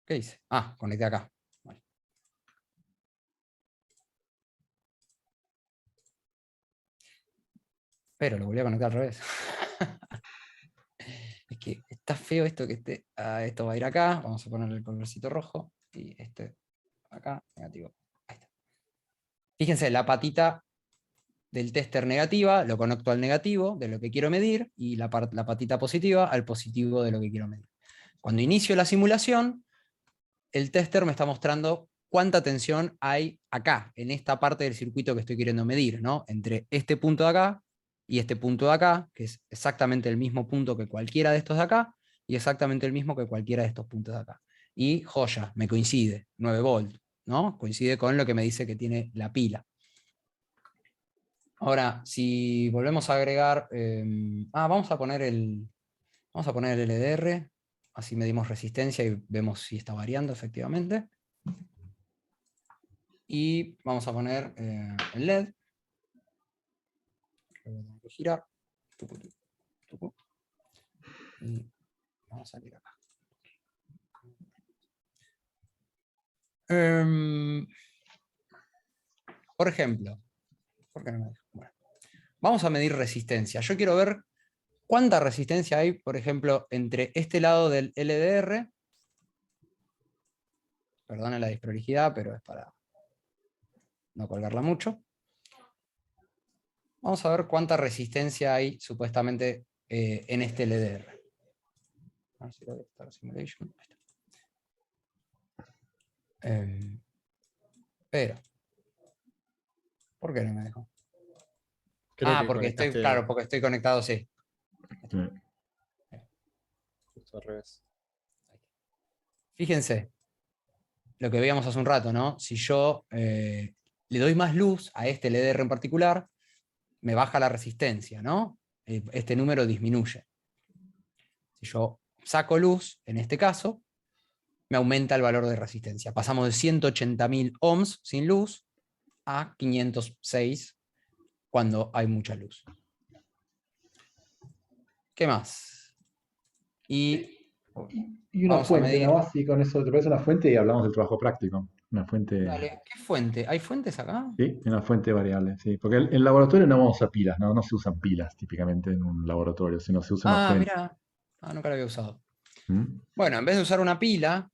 S2: ¿Qué hice? Ah, conecté acá. Vale. Pero lo volví a conectar al revés. Es que está feo esto que esté. Esto va a ir acá. Vamos a ponerle el colorcito rojo. Y este acá, negativo. Ahí Fíjense, la patita del tester negativa lo conecto al negativo de lo que quiero medir y la patita positiva al positivo de lo que quiero medir. Cuando inicio la simulación, el tester me está mostrando cuánta tensión hay acá, en esta parte del circuito que estoy queriendo medir, ¿no? Entre este punto de acá y este punto de acá, que es exactamente el mismo punto que cualquiera de estos de acá, y exactamente el mismo que cualquiera de estos puntos de acá. Y joya, me coincide, 9 volt, ¿no? Coincide con lo que me dice que tiene la pila. Ahora, si volvemos a agregar, vamos a poner el LDR, así medimos resistencia y vemos si está variando efectivamente. Y vamos a poner el LED. Tengo que girar. Y vamos a salir acá. Por ejemplo, ¿por qué no me deja? Bueno, vamos a medir resistencia. Yo quiero ver cuánta resistencia hay, por ejemplo, entre este lado del LDR. Perdone la desprolijidad, pero es para no colgarla mucho. Vamos a ver cuánta resistencia hay supuestamente en este LDR. A ver si lo voy a estar simulation. Ahí está. Pero, ¿por qué no me dejó?
S4: Creo que
S2: porque estoy,
S4: conectaste
S2: claro, porque estoy conectado, sí.
S1: Sí.
S4: justo al revés.
S2: Fíjense, lo que veíamos hace un rato, ¿no? Si yo le doy más luz a este LDR en particular, me baja la resistencia, ¿no? Este número disminuye. Si yo saco luz, en este caso, me aumenta el valor de resistencia. Pasamos de 180.000 ohms sin luz a 506 cuando hay mucha luz. ¿Qué más?
S1: Y una
S2: vamos a
S1: fuente,
S2: medir.
S1: ¿no? Así con eso te parece una fuente y hablamos del trabajo práctico. Una fuente.
S2: Dale, ¿qué fuente? ¿Hay fuentes acá?
S1: Sí, una fuente variable, sí. Porque en el laboratorio no vamos a usar pilas, ¿no? No se usan pilas típicamente en un laboratorio, sino se usa una fuente.
S2: Mira. Nunca lo había usado.
S1: ¿Mm?
S2: Bueno, en vez de usar una pila,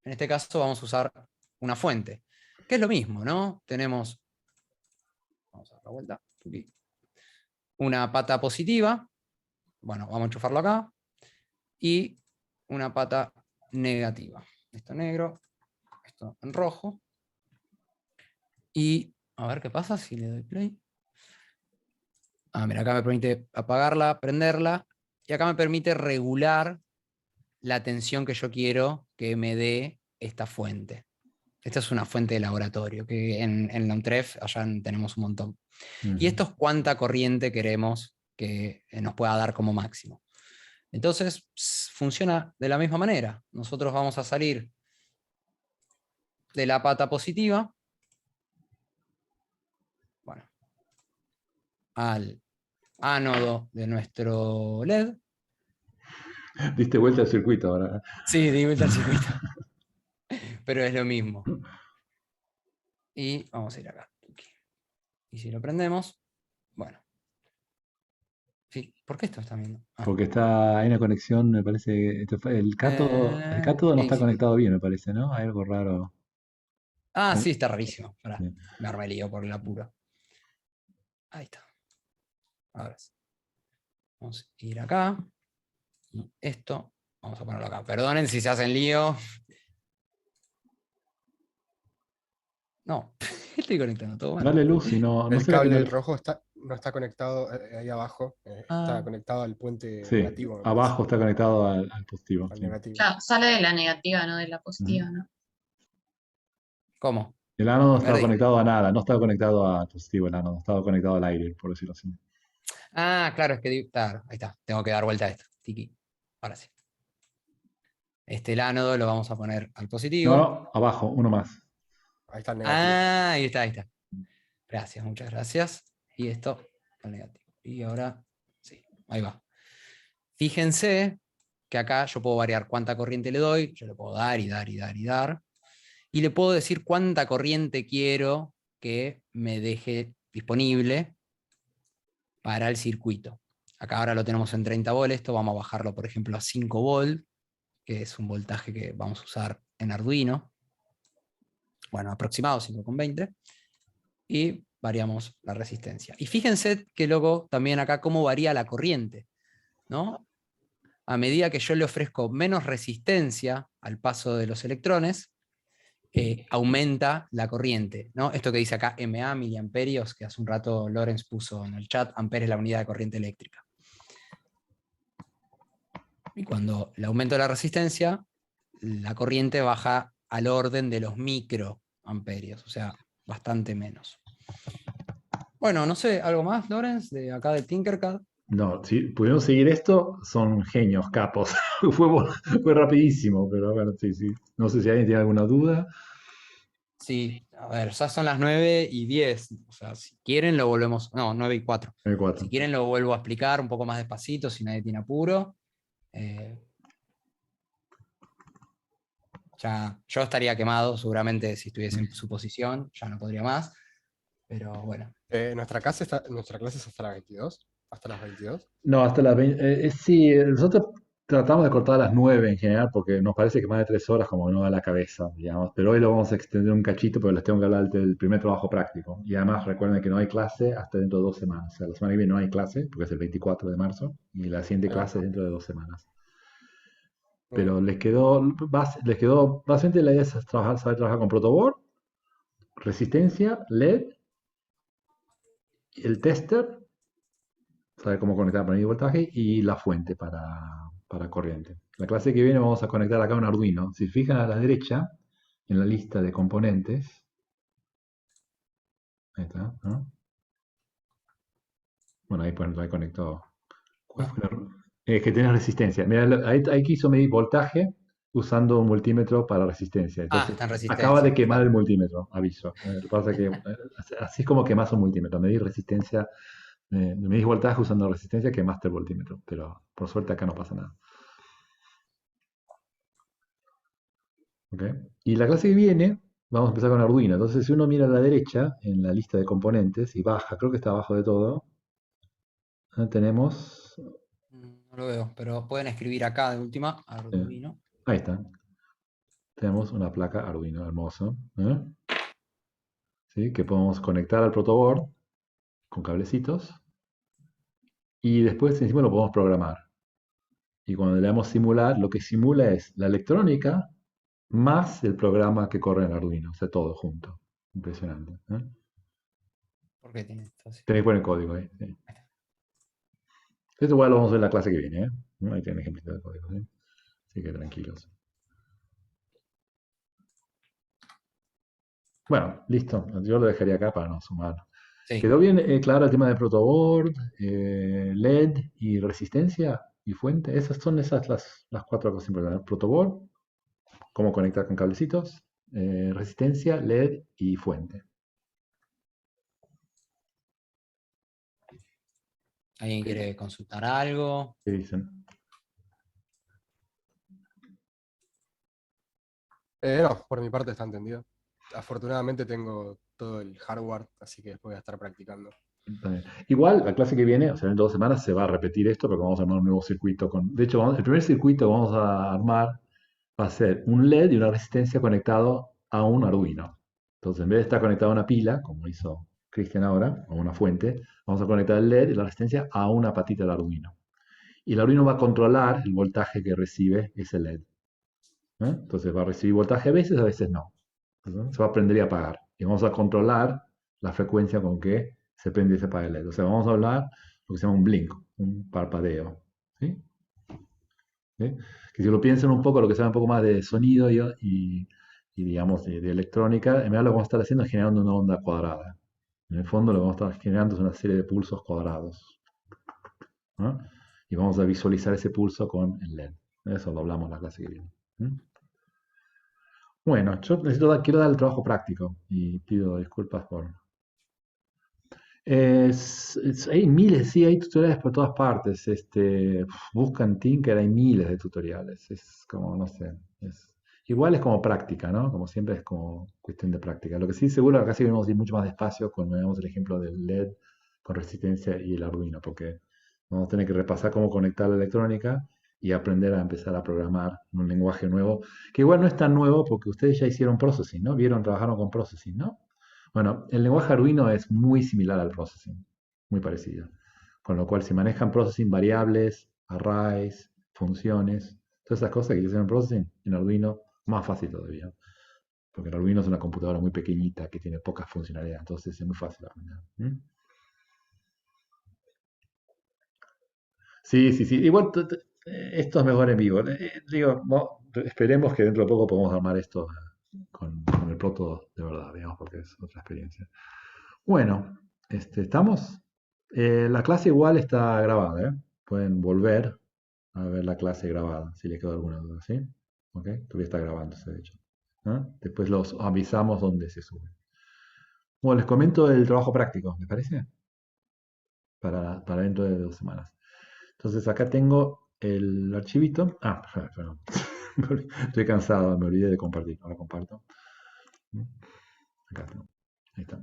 S2: en este caso vamos a usar una fuente. Que es lo mismo, ¿no? Tenemos, vamos a dar la vuelta, una pata positiva, bueno, vamos a enchufarlo acá, y una pata negativa. Esto negro, esto en rojo. Y a ver qué pasa si le doy play. Mira, acá me permite apagarla, prenderla, y acá me permite regular la tensión que yo quiero que me dé esta fuente. Esta es una fuente de laboratorio, que en la UNTREF allá tenemos un montón. Y esto es cuánta corriente queremos que nos pueda dar como máximo. Entonces, funciona de la misma manera. Nosotros vamos a salir de la pata positiva, bueno, al ánodo de nuestro LED.
S1: Diste vuelta al circuito ahora.
S2: Sí, di vuelta al circuito. Pero es lo mismo. Y vamos a ir acá. Y si lo prendemos, bueno. Sí, ¿por qué esto está viendo?
S1: Porque hay una conexión, me parece, el cátodo no está
S2: sí.
S1: conectado bien, me parece, ¿no? Hay algo raro.
S2: Sí, está rarísimo. Pará,
S1: Sí.
S2: me armé lío por el apuro. Ahí está. Ahora sí. Vamos a ir acá. Y esto, vamos a ponerlo acá. Perdonen si se hacen lío. No, estoy conectando todo mal.
S1: Dale luz y no
S4: El
S1: será que
S4: cable
S1: no.
S4: rojo no está conectado ahí abajo, está conectado al puente
S1: Sí,
S4: negativo, me parece,
S1: abajo está conectado al positivo.
S4: al
S1: Sí.
S4: negativo.
S8: Claro, sale de la negativa, no de la positiva, ¿no?
S2: ¿Cómo?
S1: El ánodo
S2: Me
S1: estaba
S2: perdí.
S1: conectado a nada, no estaba conectado al positivo el ánodo, estaba conectado al aire, por decirlo así.
S2: Claro, es que claro, ahí está. Tengo que dar vuelta a esto. Tiki. Ahora sí. El ánodo lo vamos a poner al positivo.
S1: No, abajo, uno más.
S4: Ahí está el negativo.
S2: Ahí está, ahí está. Gracias, muchas gracias. Y esto al negativo. Y ahora, sí, ahí va. Fíjense que acá yo puedo variar cuánta corriente le doy, yo le puedo dar y dar y dar y dar, y le puedo decir cuánta corriente quiero que me deje disponible para el circuito. Acá ahora lo tenemos en 30 volt, esto vamos a bajarlo por ejemplo a 5 volt, que es un voltaje que vamos a usar en Arduino. Bueno, aproximado 5,20. y variamos la resistencia. Y fíjense que luego también acá cómo varía la corriente, ¿no? A medida que yo le ofrezco menos resistencia al paso de los electrones, aumenta la corriente, ¿no? Esto que dice acá mA, miliamperios, que hace un rato Lorenz puso en el chat, ampere es la unidad de corriente eléctrica. Y cuando le aumento la resistencia, la corriente baja al orden de los microamperios, o sea, bastante menos. Bueno, no sé, ¿algo más, Lorenz, de acá de Tinkercad?
S1: No, si pudieron seguir esto, son genios, capos. Fue rapidísimo, pero bueno, sí, sí. No sé si alguien tiene alguna duda.
S2: Sí, a ver, ya son las 9:10. O sea, si quieren lo volvemos. No, 9:04.
S1: El 4.
S2: Si quieren lo vuelvo a explicar un poco más despacito, si nadie tiene apuro. Ya, yo estaría quemado, seguramente si estuviese en su posición, ya no podría más. Pero bueno.
S4: Nuestra clase es hasta las 22. Hasta las 22.
S1: No, hasta las 20. Sí, nosotros tratamos de cortar a las 9 en general porque nos parece que más de 3 horas como que no da la cabeza, digamos. Pero hoy lo vamos a extender un cachito porque les tengo que hablar del primer trabajo práctico. Y además recuerden que no hay clase hasta dentro de 2 semanas. O sea, la semana que viene no hay clase porque es el 24 de marzo y la siguiente
S4: Ahí va.
S1: clase es dentro de 2 semanas.
S4: Muy
S1: Pero
S4: bien.
S1: les quedó, básicamente la idea es saber trabajar con protoboard, resistencia, LED, el tester, saber cómo conectar para medir voltaje y la fuente para corriente. La clase que viene vamos a conectar acá un Arduino. Si fijan a la derecha, en la lista de componentes, ahí está, ¿no? Bueno, ahí conectó. ¿Cuál fue que tiene resistencia. Mira, ahí quiso medir voltaje usando un multímetro para resistencia. Entonces,
S2: Está en
S1: acaba de
S2: resistencia.
S1: quemar
S2: Claro.
S1: el multímetro, aviso. Lo que pasa es que así es como quemas un multímetro. Medir resistencia, medís voltaje usando resistencia, quemaste el multímetro. Pero por suerte acá no pasa nada. ¿Ok? Y la clase que viene, vamos a empezar con Arduino. Entonces, si uno mira a la derecha, en la lista de componentes, y baja, creo que está abajo de todo, tenemos...
S2: No lo veo, pero pueden escribir acá de última,
S1: eh,
S2: Arduino.
S1: ahí está. Tenemos una placa Arduino, hermoso. ¿Sí? Que podemos conectar al protoboard con cablecitos. Y después encima lo podemos programar. Y cuando le damos simular, lo que simula es la electrónica más el programa que corre en Arduino. O sea, todo junto. Impresionante.
S2: ¿Por qué tiene esto así?
S1: Tenéis que poner código ahí. Sí. Esto igual lo vamos a ver en la clase que viene. Ahí tienen ejemplitos de código. ¿Sí? Así que tranquilos. Bueno, listo. Yo lo dejaría acá para no sumar.
S2: Sí.
S1: ¿Quedó bien claro el tema de protoboard, LED y resistencia y fuente? Esas son las 4 cosas importantes. Protoboard, cómo conectar con cablecitos, resistencia, LED y fuente.
S2: ¿Alguien quiere consultar algo?
S1: ¿Qué dicen?
S4: No, por mi parte está entendido. Afortunadamente tengo todo el hardware, así que después voy a estar practicando.
S1: Igual, la clase que viene, o sea, en 2 semanas se va a repetir esto, porque vamos a armar un nuevo circuito. De hecho, el primer circuito que vamos a armar va a ser un LED y una resistencia conectado a un Arduino. Entonces, en vez de estar conectado a una pila, como hizo Cristian ahora, o una fuente, vamos a conectar el LED y la resistencia a una patita del Arduino. Y el Arduino va a controlar el voltaje que recibe ese LED. Entonces va a recibir voltaje a veces no. Entonces, se va a prender y apagar. Y vamos a controlar la frecuencia con que se prende y se apaga el LED. O sea, vamos a hablar lo que se llama un blink, un parpadeo. ¿Sí? ¿Sí? Que si lo piensan un poco, lo que sabe un poco más de sonido y digamos, de electrónica, en realidad lo que vamos a estar haciendo es generando una onda cuadrada. En el fondo lo que vamos a estar generando es una serie de pulsos cuadrados. ¿No? Y vamos a visualizar ese pulso con el LED. Eso lo hablamos en la clase que viene. Bueno, yo quiero dar el trabajo práctico y pido disculpas por... hay miles, sí, hay tutoriales por todas partes. Buscan Tinker, hay miles de tutoriales. Es como, no sé, igual es como práctica, ¿no? Como siempre es como cuestión de práctica. Lo que sí seguro acá sí vamos a ir mucho más despacio cuando veamos el ejemplo del LED con resistencia y el Arduino, porque vamos a tener que repasar cómo conectar la electrónica y aprender a empezar a programar en un lenguaje nuevo, que igual no es tan nuevo porque ustedes ya hicieron processing, ¿no? Trabajaron con processing, ¿no? Bueno, el lenguaje Arduino es muy similar al processing, muy parecido. Con lo cual se manejan processing variables, arrays, funciones, todas esas cosas que dicen en processing, en Arduino, más fácil todavía. Porque el Arduino es una computadora muy pequeñita que tiene pocas funcionalidades, entonces es muy fácil de aprender. ¿Mm? Sí, sí, sí. Igual esto es mejor en vivo. Digo, esperemos que dentro de poco podamos armar esto con el proto de verdad, digamos, porque es otra experiencia. Bueno, ¿estamos? La clase igual está grabada, ¿eh? Pueden volver a ver la clase grabada, si les quedó alguna duda, ¿sí? ¿Ok? Todavía está grabándose, de hecho. ¿Ah? Después los avisamos dónde se sube. Bueno, les comento el trabajo práctico, ¿les parece? Para dentro de 2 semanas. Entonces acá tengo el archivito. Ah, perdón. Estoy cansado, me olvidé de compartir. Ahora comparto. Acá está. Ahí está.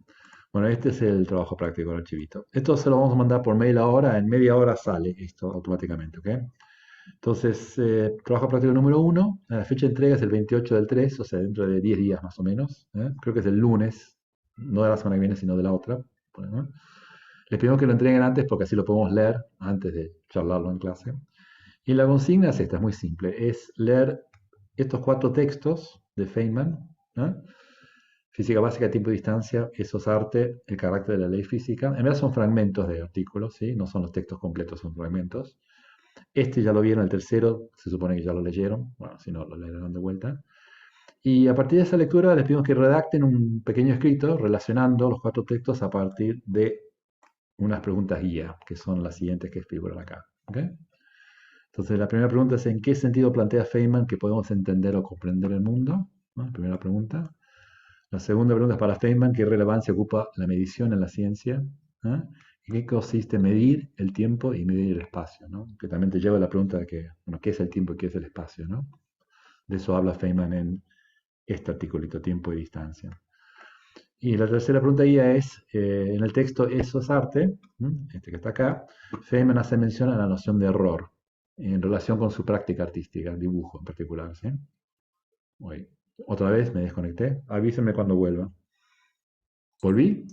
S1: Bueno, este es el trabajo práctico del archivito. Esto se lo vamos a mandar por mail ahora. En media hora sale esto automáticamente, ¿ok? Entonces, trabajo práctico número 1. La fecha de entrega es el 28 del 3, o sea, dentro de 10 días más o menos. Creo que es el lunes, no de la semana que viene, sino de la otra. Bueno, les pedimos que lo entreguen antes porque así lo podemos leer antes de charlarlo en clase. Y la consigna es esta, es muy simple. Es leer estos 4 textos de Feynman. Física básica, tiempo y distancia, eso es arte, el carácter de la ley física. En realidad son fragmentos de artículos, ¿sí? No son los textos completos, son fragmentos. Este ya lo vieron, el tercero, se supone que ya lo leyeron. Bueno, si no, lo leerán de vuelta. Y a partir de esa lectura les pedimos que redacten un pequeño escrito relacionando los 4 textos a partir de unas preguntas guía, que son las siguientes que figuran acá. ¿Ok? Entonces, la primera pregunta es: ¿en qué sentido plantea Feynman que podemos entender o comprender el mundo? ¿No? Primera pregunta. La segunda pregunta es para Feynman: ¿qué relevancia ocupa la medición en la ciencia? ¿Eh? ¿En qué consiste medir el tiempo y medir el espacio? ¿No? Que también te lleva a la pregunta de que, bueno, ¿qué es el tiempo y qué es el espacio? ¿No? De eso habla Feynman en este articulito, tiempo y distancia. Y la tercera pregunta guía es, en el texto Eso es arte, este que está acá, Feynman hace mención a la noción de error en relación con su práctica artística, dibujo en particular. ¿Sí? Otra vez me desconecté, avísenme cuando vuelva. ¿Volví?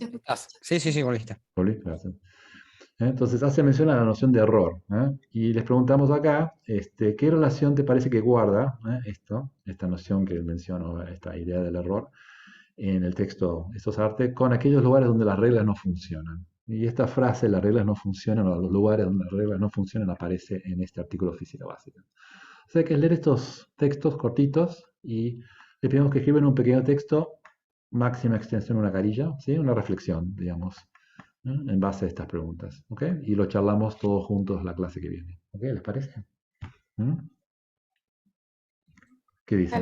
S2: Sí, sí, sí, volviste.
S1: Volví, gracias. Entonces hace mención a la noción de error. Y les preguntamos acá, ¿qué relación te parece que guarda esta noción que menciono, esta idea del error, en el texto Eso es arte, con aquellos lugares donde las reglas no funcionan? Y esta frase, las reglas no funcionan, o los lugares donde las reglas no funcionan, aparece en este artículo Física Básica. O sea, que es leer estos textos cortitos y le pedimos que escriban un pequeño texto, máxima extensión una carilla, ¿sí? Una reflexión, digamos, ¿no? En base a estas preguntas. ¿Ok? Y lo charlamos todos juntos la clase que viene. ¿Ok? ¿Les parece? ¿Mm? ¿Qué dicen?